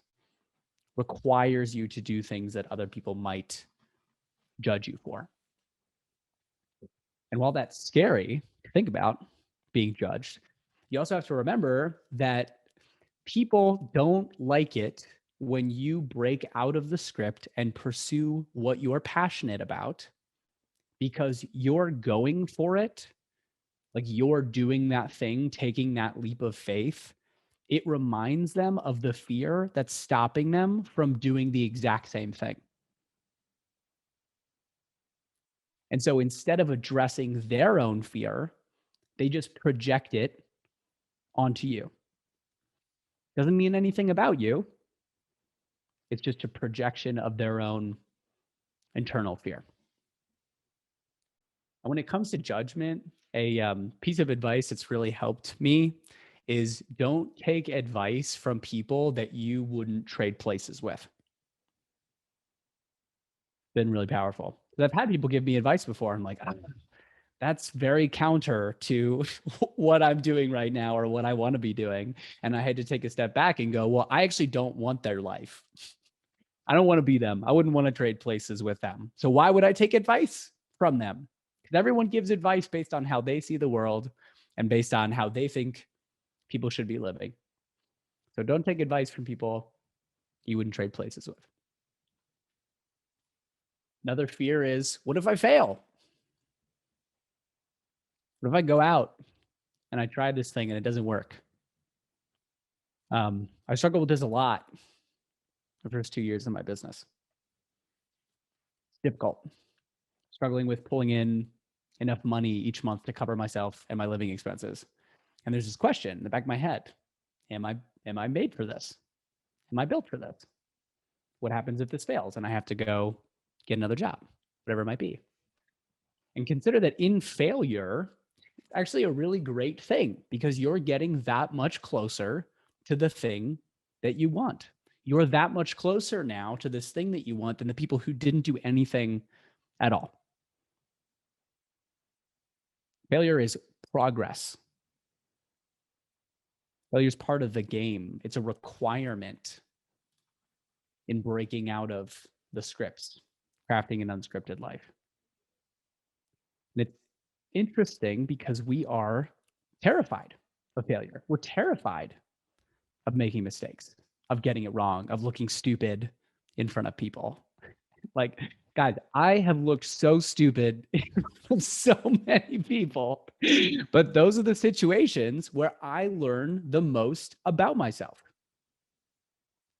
Requires you to do things that other people might judge you for. And while that's scary to think about, being judged, you also have to remember that people don't like it when you break out of the script and pursue what you're passionate about, because you're going for it. Like, you're doing that thing, taking that leap of faith. It reminds them of the fear that's stopping them from doing the exact same thing. And so instead of addressing their own fear, they just project it onto you. Doesn't mean anything about you. It's just a projection of their own internal fear. And when it comes to judgment, a piece of advice that's really helped me is don't take advice from people that you wouldn't trade places with. Been really powerful. I've had people give me advice before. I'm like, that's very counter to what I'm doing right now or what I want to be doing. And I had to take a step back and go, well, I actually don't want their life. I don't want to be them. I wouldn't want to trade places with them. So why would I take advice from them? Because everyone gives advice based on how they see the world and based on how they think people should be living. So don't take advice from people you wouldn't trade places with. Another fear is, what if I fail? What if I go out and I try this thing and it doesn't work? I struggled with this a lot the first 2 years of my business. It's difficult. Struggling with pulling in enough money each month to cover myself and my living expenses. And there's this question in the back of my head. Am I made for this? Am I built for this? What happens if this fails and I have to go get another job, whatever it might be? And consider that in failure, it's actually a really great thing, because you're getting that much closer to the thing that you want. You're that much closer now to this thing that you want than the people who didn't do anything at all. Failure is progress. Failure is part of the game. It's a requirement in breaking out of the scripts, crafting an unscripted life. And it's interesting because we are terrified of failure. We're terrified of making mistakes, of getting it wrong, of looking stupid in front of people. Like, Guys, I have looked so stupid in front of so many people, but those are the situations where I learn the most about myself.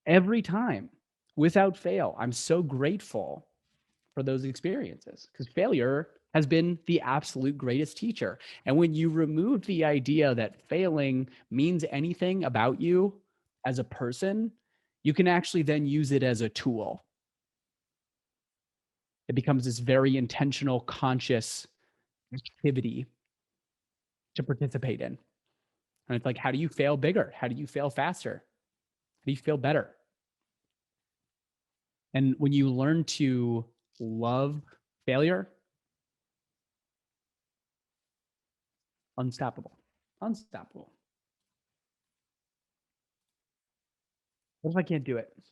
Every time, without fail, I'm so grateful for those experiences because failure has been the absolute greatest teacher. And when you remove the idea that failing means anything about you as a person, you can actually then use it as a tool. It becomes this very intentional, conscious activity to participate in. And it's like, how do you fail bigger? How do you fail faster? How do you feel better? And when you learn to love failure, unstoppable, unstoppable. What if I can't do it? If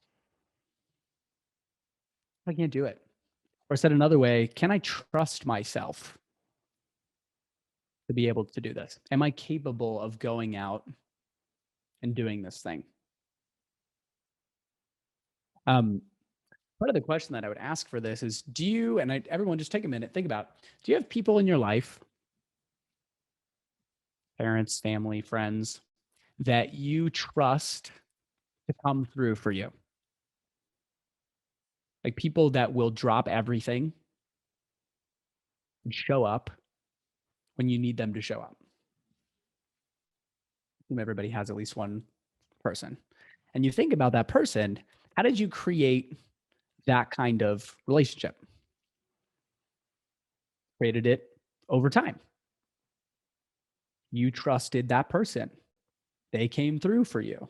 I can't do it? Or said another way, can I trust myself to be able to do this? Am I capable of going out and doing this thing? Part of the question that I would ask for this is, do you, and everyone just take a minute, think about, do you have people in your life, parents, family, friends, that you trust to come through for you? Like people that will drop everything and show up when you need them to show up. Everybody has at least one person. And you think about that person, how did you create that kind of relationship? Created it over time. You trusted that person. They came through for you.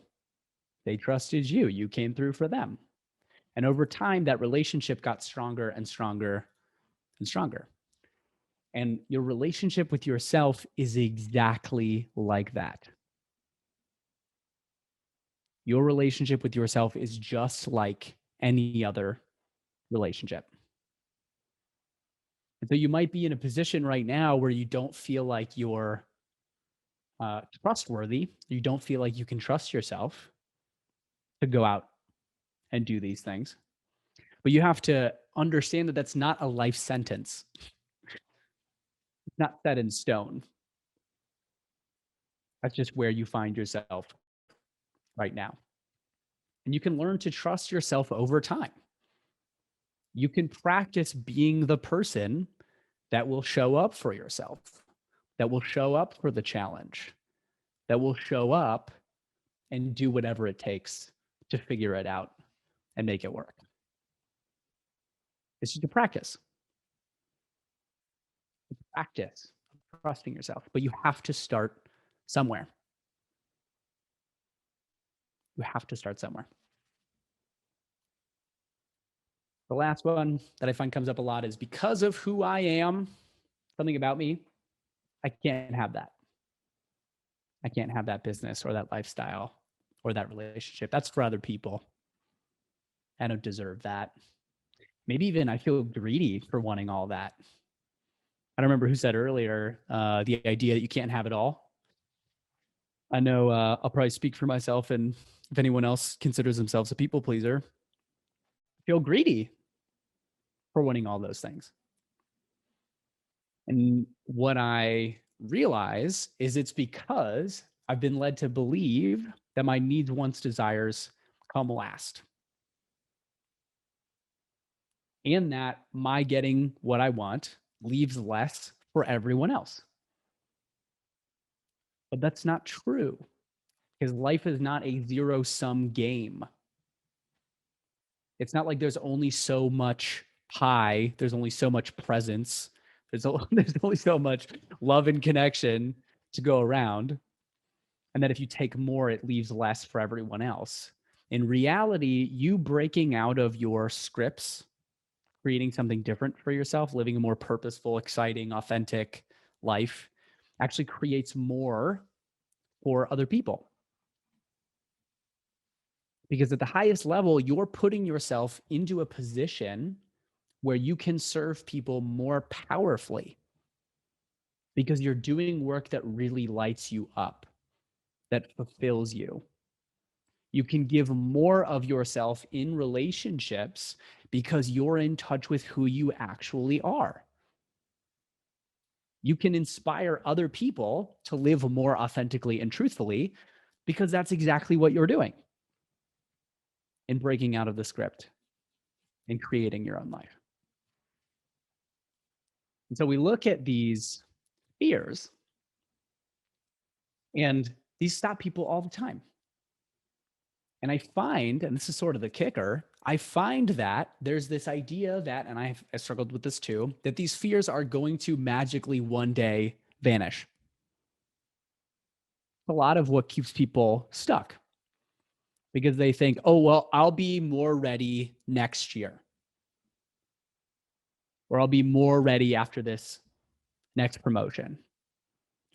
They trusted you. You came through for them. And over time, that relationship got stronger and stronger and stronger. And your relationship with yourself is exactly like that. Your relationship with yourself is just like any other relationship. And so you might be in a position right now where you don't feel like you're trustworthy. You don't feel like you can trust yourself to go out and do these things. But you have to understand that that's not a life sentence. It's not set in stone. That's just where you find yourself right now. And you can learn to trust yourself over time. You can practice being the person that will show up for yourself, that will show up for the challenge, that will show up and do whatever it takes to figure it out and make it work. It's just a practice. It's a practice of trusting yourself, but you have to start somewhere. You have to start somewhere. The last one that I find comes up a lot is because of who I am, something about me, I can't have that. I can't have that business or that lifestyle or that relationship. That's for other people. I don't deserve that. Maybe even I feel greedy for wanting all that. I don't remember who said earlier the idea that you can't have it all. I know I'll probably speak for myself, and if anyone else considers themselves a people pleaser, I feel greedy for wanting all those things. And what I realize is it's because I've been led to believe that my needs, wants, desires come last. And that my getting what I want leaves less for everyone else. But that's not true because life is not a zero-sum game. It's not like there's only so much pie, there's only so much presence, there's only so much love and connection to go around. And that if you take more, it leaves less for everyone else. In reality, you breaking out of your scripts, creating something different for yourself, living a more purposeful, exciting, authentic life actually creates more for other people. Because at the highest level, you're putting yourself into a position where you can serve people more powerfully because you're doing work that really lights you up, that fulfills you. You can give more of yourself in relationships because you're in touch with who you actually are. You can inspire other people to live more authentically and truthfully because that's exactly what you're doing in breaking out of the script and creating your own life. And so we look at these fears, and these stop people all the time. And I find, and this is sort of the kicker, I find that there's this idea that, and I struggled with this too, that these fears are going to magically one day vanish. A lot of what keeps people stuck because they think, oh, well, I'll be more ready next year, or I'll be more ready after this next promotion,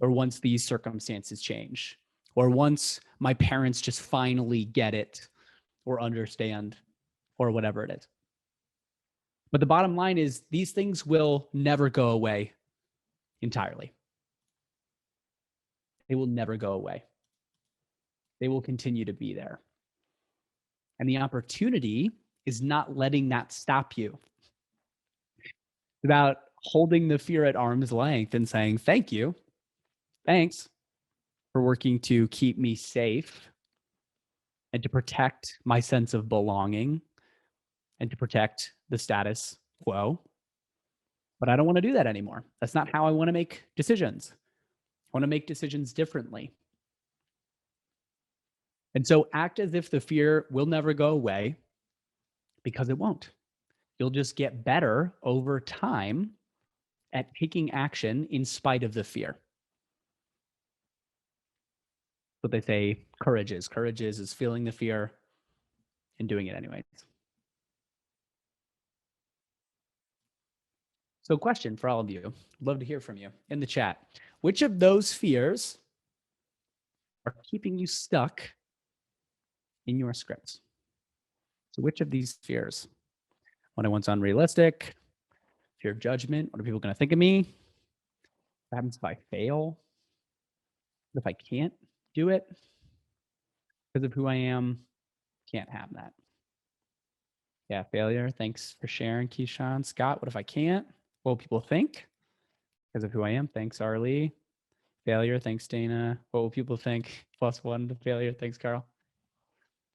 or once these circumstances change, or once my parents just finally get it or understand, or whatever it is. But the bottom line is these things will never go away entirely. They will never go away. They will continue to be there. And the opportunity is not letting that stop you. It's about holding the fear at arm's length and saying, thank you. Thanks for working to keep me safe and to protect my sense of belonging and to protect the status quo. But I don't want to do that anymore. That's not how I want to make decisions. I want to make decisions differently. And so act as if the fear will never go away, because it won't. You'll just get better over time at taking action in spite of the fear. What they say courage is. Courage is feeling the fear and doing it anyways. So question for all of you. Love to hear from you in the chat. Which of those fears are keeping you stuck in your scripts? So which of these fears? What I want's unrealistic, fear of judgment, what are people going to think of me? What happens if I fail? What if I can't do it because of who I am? Can't have that. Yeah, failure. Thanks for sharing, Keyshawn. Scott, what if I can't? What will people think because of who I am? Thanks, Arlie. Failure. Thanks, Dana. What will people think? +1 to failure. Thanks, Carl.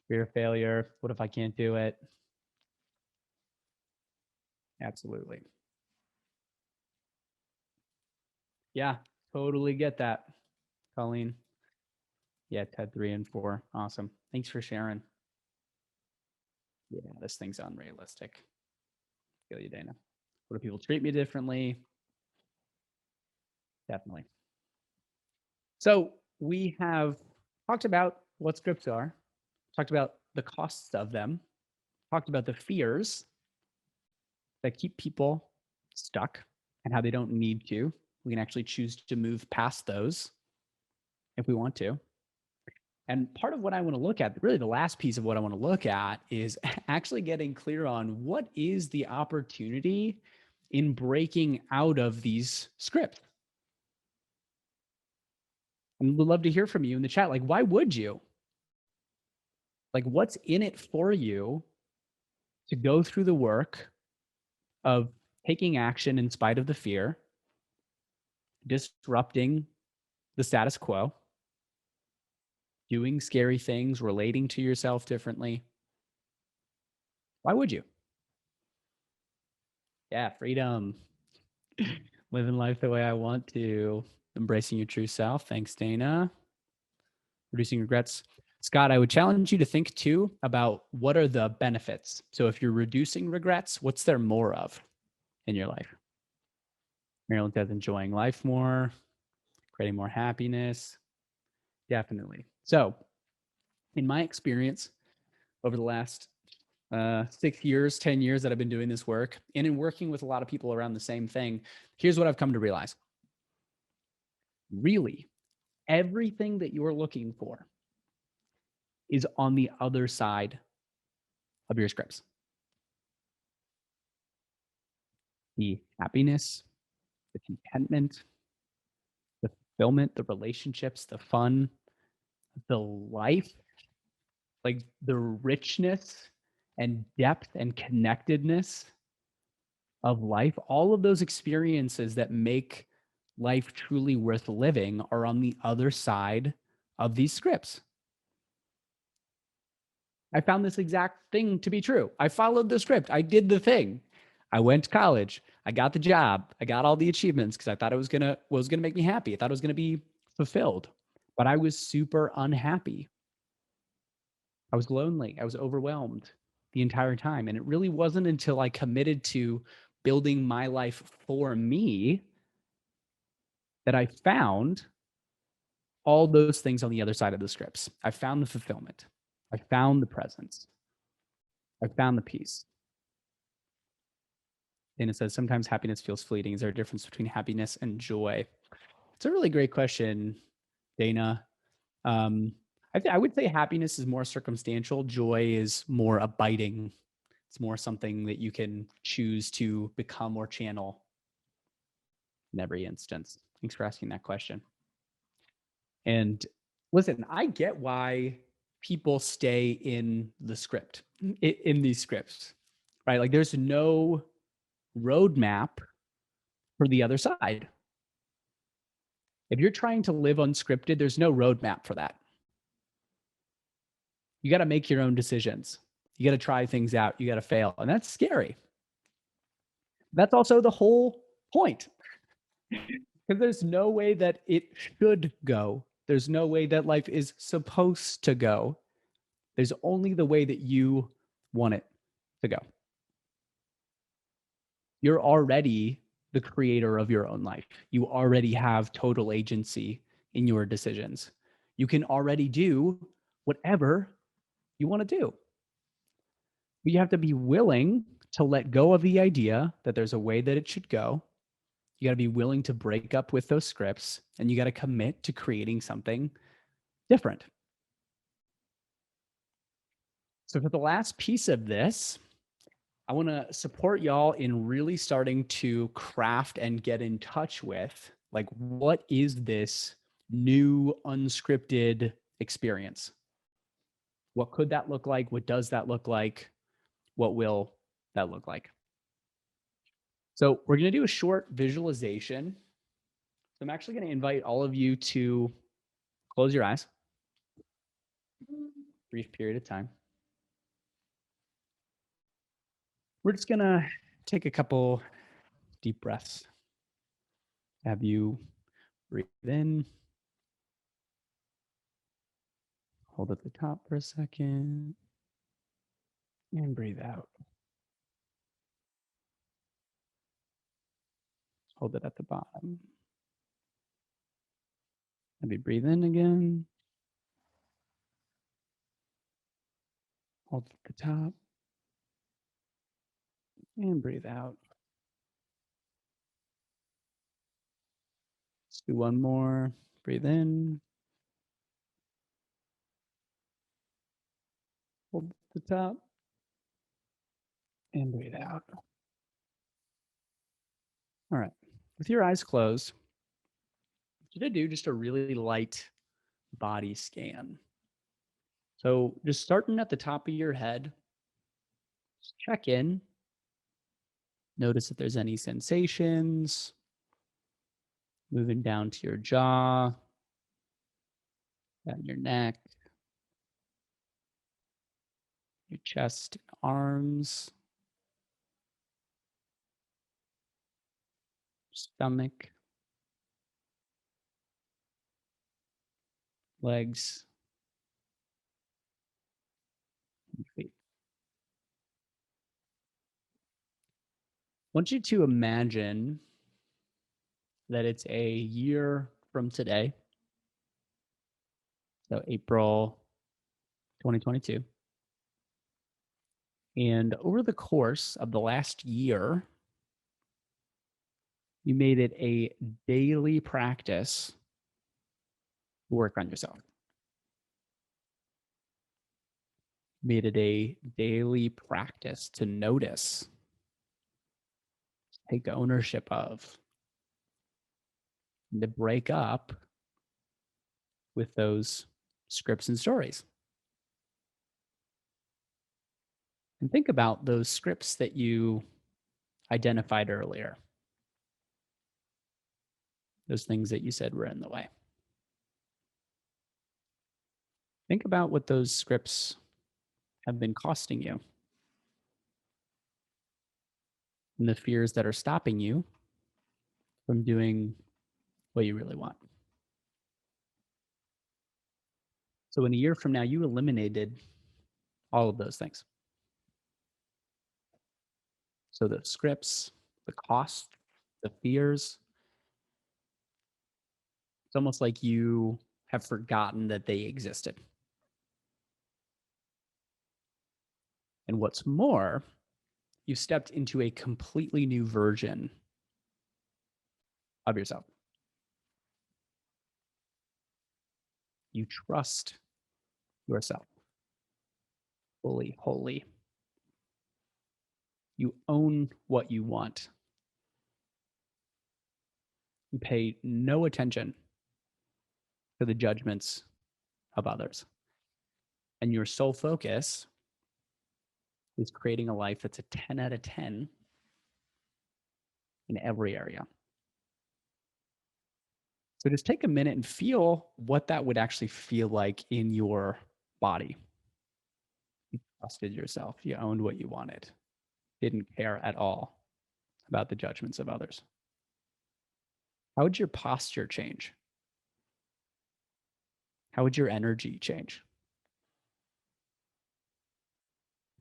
Fear of failure. What if I can't do it? Absolutely. Yeah, totally get that, Colleen. Yeah, Ted 3 and 4. Awesome. Thanks for sharing. Yeah, this thing's unrealistic. Feel you, Dana. What do people treat me differently? Definitely. So we have talked about what scripts are, talked about the costs of them, talked about the fears that keep people stuck and how they don't need to. We can actually choose to move past those if we want to. And part of what I want to look at, really the last piece of what I want to look at, is actually getting clear on what is the opportunity in breaking out of these scripts. And we'd love to hear from you in the chat. Like, why would you? Like, what's in it for you to go through the work of taking action in spite of the fear, disrupting the status quo, doing scary things, relating to yourself differently? Why would you? Yeah, freedom. Living life the way I want to. Embracing your true self. Thanks, Dana. Reducing regrets. Scott, I would challenge you to think too about what are the benefits. So if you're reducing regrets, what's there more of in your life? Marilyn says enjoying life more, creating more happiness. Definitely. So in my experience over the last 6 years, 10 years that I've been doing this work, and in working with a lot of people around the same thing, here's what I've come to realize. Really, everything that you're looking for is on the other side of your scripts. The happiness, the contentment, the fulfillment, the relationships, the fun, the life, like the richness and depth and connectedness of life, all of those experiences that make life truly worth living are on the other side of these scripts. I found this exact thing to be true. I followed the script. I did the thing. I went to college. I got the job. I got all the achievements because I thought it was gonna make me happy. I thought it was gonna be fulfilled. But I was super unhappy. I was lonely. I was overwhelmed the entire time. And it really wasn't until I committed to building my life for me that I found all those things on the other side of the scripts. I found the fulfillment. I found the presence. I found the peace. And it says, sometimes happiness feels fleeting. Is there a difference between happiness and joy? It's a really great question, Dana. I would say happiness is more circumstantial. Joy is more abiding. It's more something that you can choose to become or channel in every instance. Thanks for asking that question. And listen, I get why people stay in the script, in these scripts, right? Like there's no roadmap for the other side. If you're trying to live unscripted, there's no roadmap for that. You got to make your own decisions. You got to try things out. You got to fail. And that's scary. That's also the whole point. Because there's no way that it should go. There's no way that life is supposed to go. There's only the way that you want it to go. You're already the creator of your own life. You already have total agency in your decisions. You can already do whatever you want to do. But you have to be willing to let go of the idea that there's a way that it should go. You got to be willing to break up with those scripts, and you got to commit to creating something different. So for the last piece of this, I want to support y'all in really starting to craft and get in touch with, like, what is this new unscripted experience? What could that look like? What does that look like? What will that look like? So we're going to do a short visualization. So I'm actually going to invite all of you to close your eyes. Brief period of time. We're just going to take a couple deep breaths. Have you breathe in. Hold at the top for a second. And breathe out. Hold it at the bottom. Maybe breathe in again. Hold at the top. And breathe out. Let's do one more. Breathe in. Hold at the top. And breathe out. All right. With your eyes closed, you're going to do just a really light body scan. So just starting at the top of your head, just check in. Notice if there's any sensations. Moving down to your jaw, down your neck, your chest, and arms, stomach, legs, and feet. I want you to imagine that it's a year from today, so April 2022. And over the course of the last year, you made it a daily practice to work on yourself. Made it a daily practice to notice, take ownership of, and to break up with those scripts and stories. And think about those scripts that you identified earlier, those things that you said were in the way. Think about what those scripts have been costing you and the fears that are stopping you from doing what you really want. So in a year from now, you eliminated all of those things. So the scripts, the cost, the fears, it's almost like you have forgotten that they existed. And what's more, you stepped into a completely new version of yourself. You trust yourself fully, wholly. You own what you want. You pay no attention to the judgments of others. And your sole focus is creating a life that's a 10 out of 10 in every area. So just take a minute and feel what that would actually feel like in your body. You trusted yourself. You owned what you wanted. Didn't care at all about the judgments of others. How would your posture change? How would your energy change?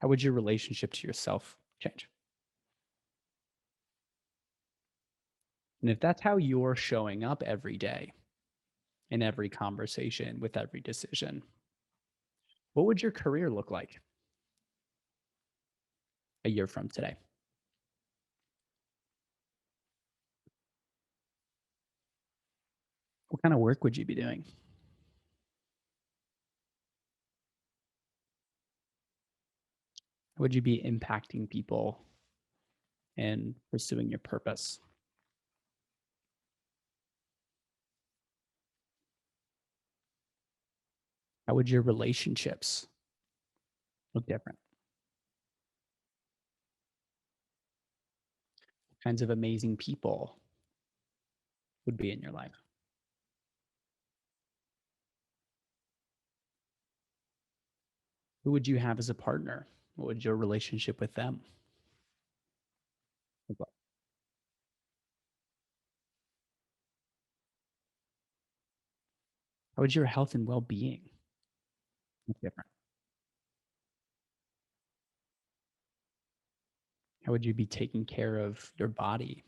How would your relationship to yourself change? And if that's how you're showing up every day, in every conversation, with every decision, what would your career look like a year from today? What kind of work would you be doing? Would you be impacting people and pursuing your purpose? How would your relationships look different? What kinds of amazing people would be in your life? Who would you have as a partner? What would your relationship with them look like? How would your health and well-being look different? How would you be taking care of your body,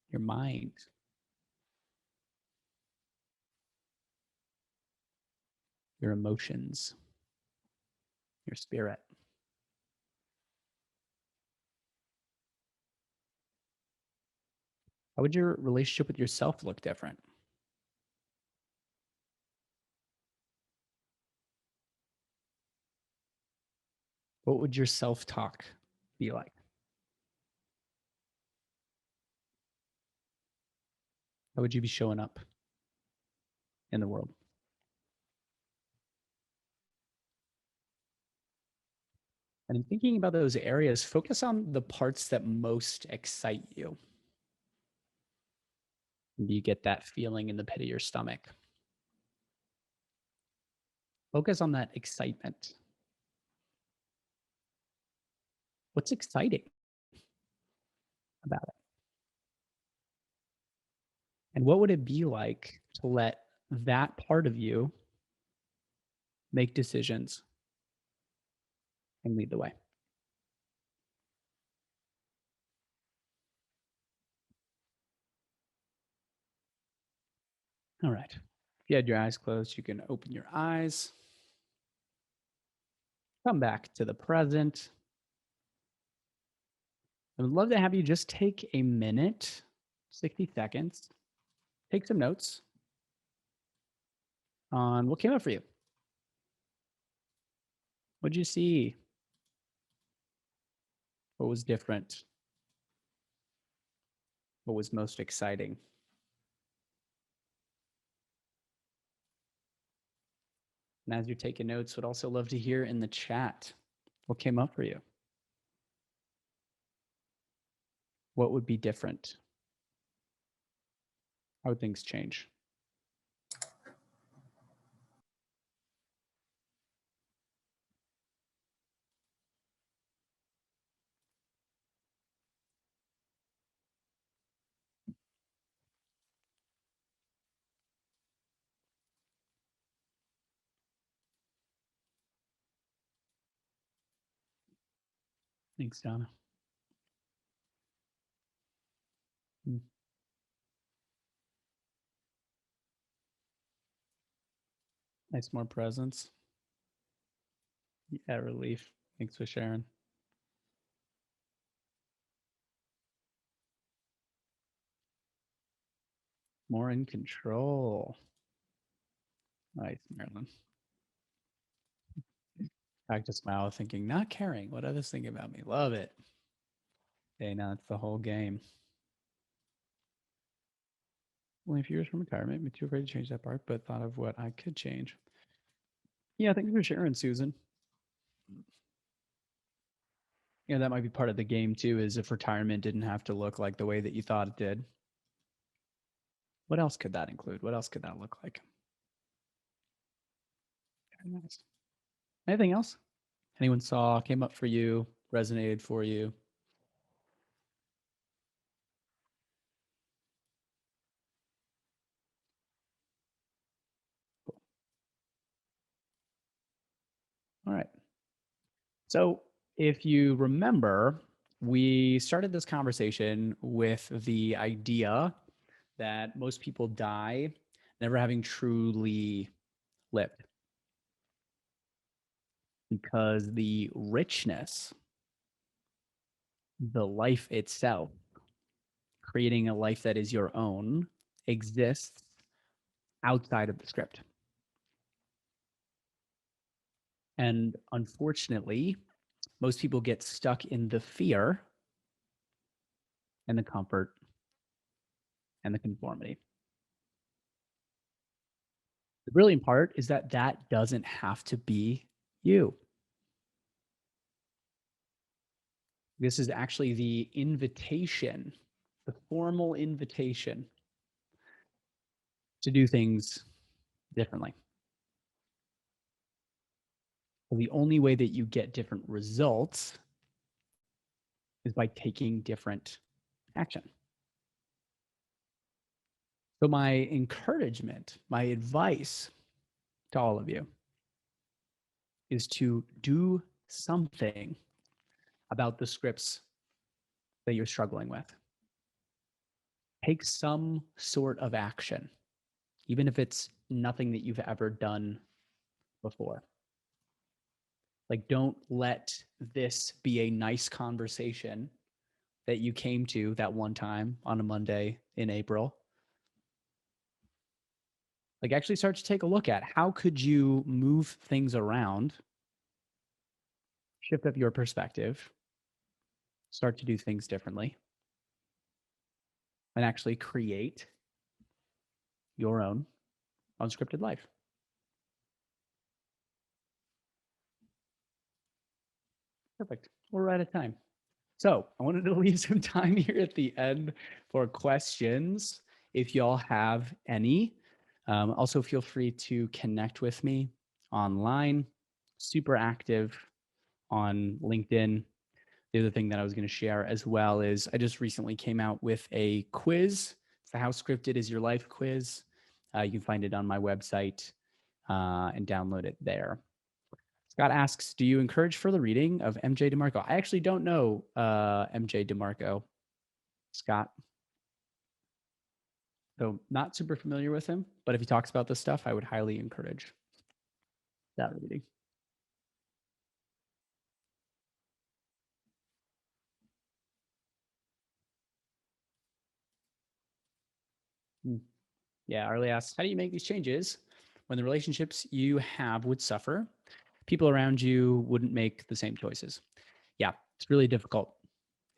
your mind, your emotions, your spirit? How would your relationship with yourself look different? What would your self-talk be like? How would you be showing up in the world? And in thinking about those areas, focus on the parts that most excite you. Do you get that feeling in the pit of your stomach? Focus on that excitement. What's exciting about it? And what would it be like to let that part of you make decisions and lead the way? All right. If you had your eyes closed, you can open your eyes, come back to the present. I would love to have you just take a minute, 60 seconds, take some notes on what came up for you. What did you see? What was different? What was most exciting? And as you're taking notes, would also love to hear in the chat what came up for you. What would be different? How would things change? Thanks, Donna. Nice, more presence. Yeah, relief. Thanks for sharing. More in control. Nice, Marilyn. Practice smile, thinking, not caring what others think about me. Love it. Hey, now it's the whole game. Only a few years from retirement, I'm too afraid to change that part, but thought of what I could change. Yeah, thanks for sharing, Susan. Yeah, that might be part of the game too, is if retirement didn't have to look like the way that you thought it did. What else could that include? What else could that look like? Very nice. Anything else? Anyone saw, came up for you, resonated for you? Cool. All right. So if you remember, we started this conversation with the idea that most people die never having truly lived, because the richness, the life itself, creating a life that is your own, exists outside of the script. And unfortunately, most people get stuck in the fear and the comfort and the conformity. The brilliant part is that that doesn't have to be you. This is actually the invitation, the formal invitation to do things differently. Well, the only way that you get different results is by taking different action. So my encouragement, my advice to all of you is to do something about the scripts that you're struggling with. Take some sort of action, even if it's nothing that you've ever done before. Like, don't let this be a nice conversation that you came to that one time on a Monday in April. Like, actually start to take a look at how could you move things around, shift up your perspective, start to do things differently, and actually create your own unscripted life. Perfect. We're right at time. So I wanted to leave some time here at the end for questions, if y'all have any. Also, feel free to connect with me online. Super active on LinkedIn. The other thing that I was going to share as well is I just recently came out with a quiz. It's the How Scripted Is Your Life quiz. You can find it on my website and download it there. Scott asks, do you encourage further reading of MJ DeMarco? I actually don't know MJ DeMarco, Scott. So not super familiar with him, but if he talks about this stuff, I would highly encourage that reading. Yeah, Arlie asks, how do you make these changes when the relationships you have would suffer? People around you wouldn't make the same choices. Yeah, it's really difficult.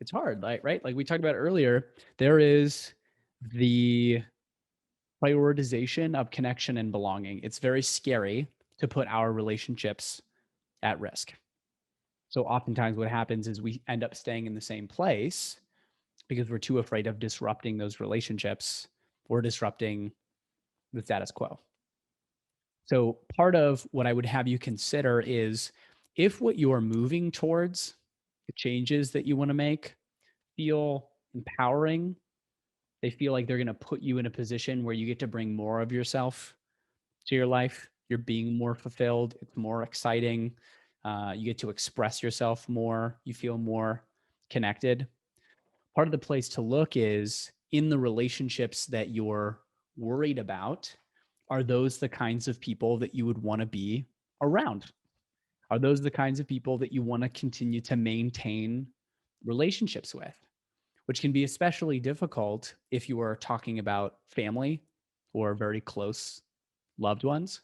It's hard, right? Like we talked about earlier, there is the prioritization of connection and belonging. It's very scary to put our relationships at risk. So oftentimes what happens is we end up staying in the same place because we're too afraid of disrupting those relationships or disrupting the status quo. So part of what I would have you consider is if what you are moving towards, the changes that you want to make, feel empowering, they feel like they're going to put you in a position where you get to bring more of yourself to your life. You're being more fulfilled. It's more exciting. You get to express yourself more. You feel more connected. Part of the place to look is in the relationships that you're worried about. Are those the kinds of people that you would want to be around? Are those the kinds of people that you want to continue to maintain relationships with? Which can be especially difficult if you are talking about family or very close loved ones.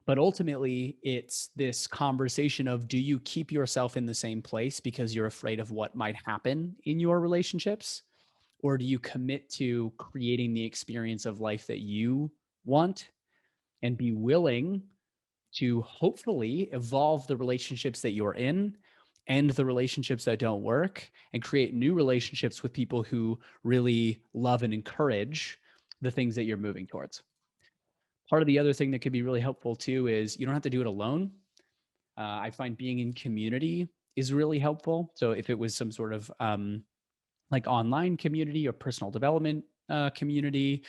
But ultimately, it's this conversation of do you keep yourself in the same place because you're afraid of what might happen in your relationships? Or do you commit to creating the experience of life that you want and be willing to hopefully evolve the relationships that you're in and the relationships that don't work and create new relationships with people who really love and encourage the things that you're moving towards? Part of the other thing that could be really helpful too is you don't have to do it alone. I find being in community is really helpful. So if it was some sort of like online community or personal development community,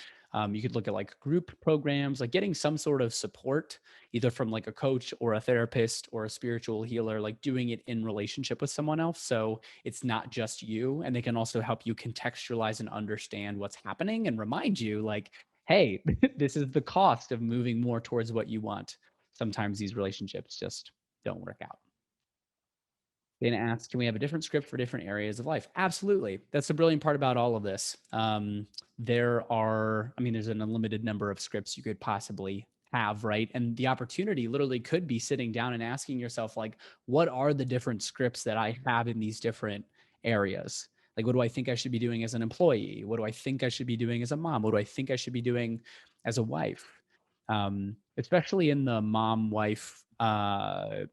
you could look at like group programs, like getting some sort of support, either from like a coach or a therapist or a spiritual healer, like doing it in relationship with someone else. So it's not just you, and they can also help you contextualize and understand what's happening and remind you like, hey, this is the cost of moving more towards what you want. Sometimes these relationships just don't work out. Dana asks, can we have a different script for different areas of life? Absolutely. That's the brilliant part about all of this. There's an unlimited number of scripts you could possibly have, right? And the opportunity literally could be sitting down and asking yourself, like, what are the different scripts that I have in these different areas? Like, what do I think I should be doing as an employee? What do I think I should be doing as a mom? What do I think I should be doing as a wife? Especially in the mom wife uh,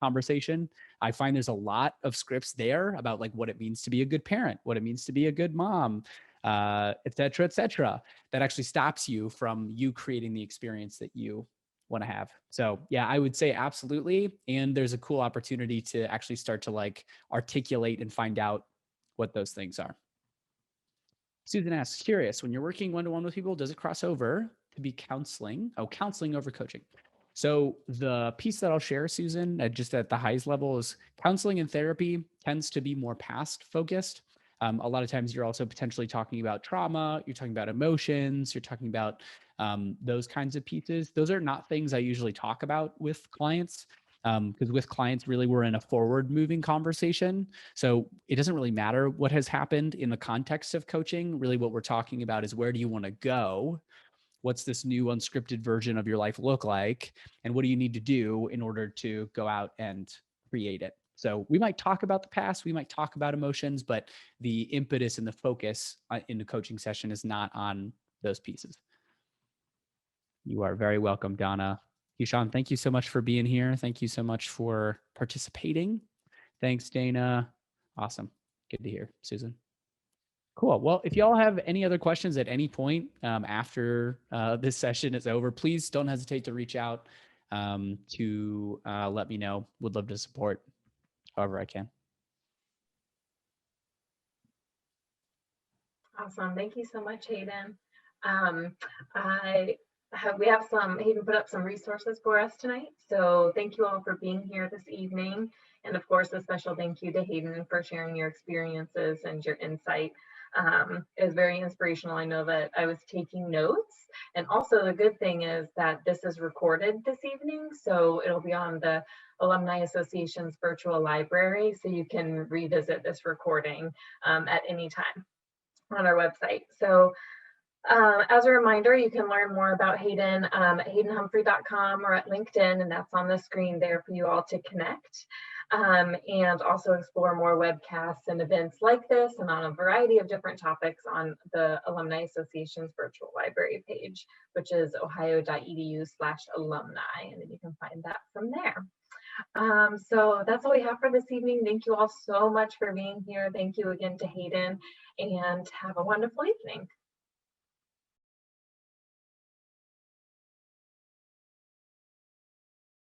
conversation. I find there's a lot of scripts there about like what it means to be a good parent, what it means to be a good mom, et cetera, that actually stops you from you creating the experience that you want to have. So yeah, I would say absolutely. And there's a cool opportunity to actually start to like articulate and find out what those things are. Susan asks, curious, when you're working one-to-one with people, does it cross over to be counseling? Oh, counseling over coaching. So the piece that I'll share, Susan, just at the highest level is counseling and therapy tends to be more past focused. A lot of times you're also potentially talking about trauma, you're talking about emotions, you're talking about those kinds of pieces. Those are not things I usually talk about with clients because with clients, really, we're in a forward moving conversation. So it doesn't really matter what has happened in the context of coaching. Really, what we're talking about is where do you want to go? What's this new unscripted version of your life look like? And what do you need to do in order to go out and create it? So we might talk about the past, we might talk about emotions, but the impetus and the focus in the coaching session is not on those pieces. You are very welcome, Donna. Keyshawn, thank you so much for being here. Thank you so much for participating. Thanks, Dana. Awesome. Good to hear, Susan. Cool. Well, if y'all have any other questions at any point after this session is over, please don't hesitate to reach out to let me know. Would love to support however I can. Awesome. Thank you so much, Hayden. We have Hayden put up some resources for us tonight. So thank you all for being here this evening. And of course, a special thank you to Hayden for sharing your experiences and your insight. It was very inspirational. I know that I was taking notes. And also the good thing is that this is recorded this evening. So it'll be on the Alumni Association's virtual library. So you can revisit this recording at any time on our website. So as a reminder, you can learn more about Hayden at haydenhumphrey.com or at LinkedIn, and that's on the screen there for you all to connect. and also explore more webcasts and events like this and on a variety of different topics on the Alumni Association's virtual library page, which is ohio.edu/alumni, and then you can find that from there. So that's all we have for this evening. Thank you all so much for being here. Thank you again to Hayden, and have a wonderful evening.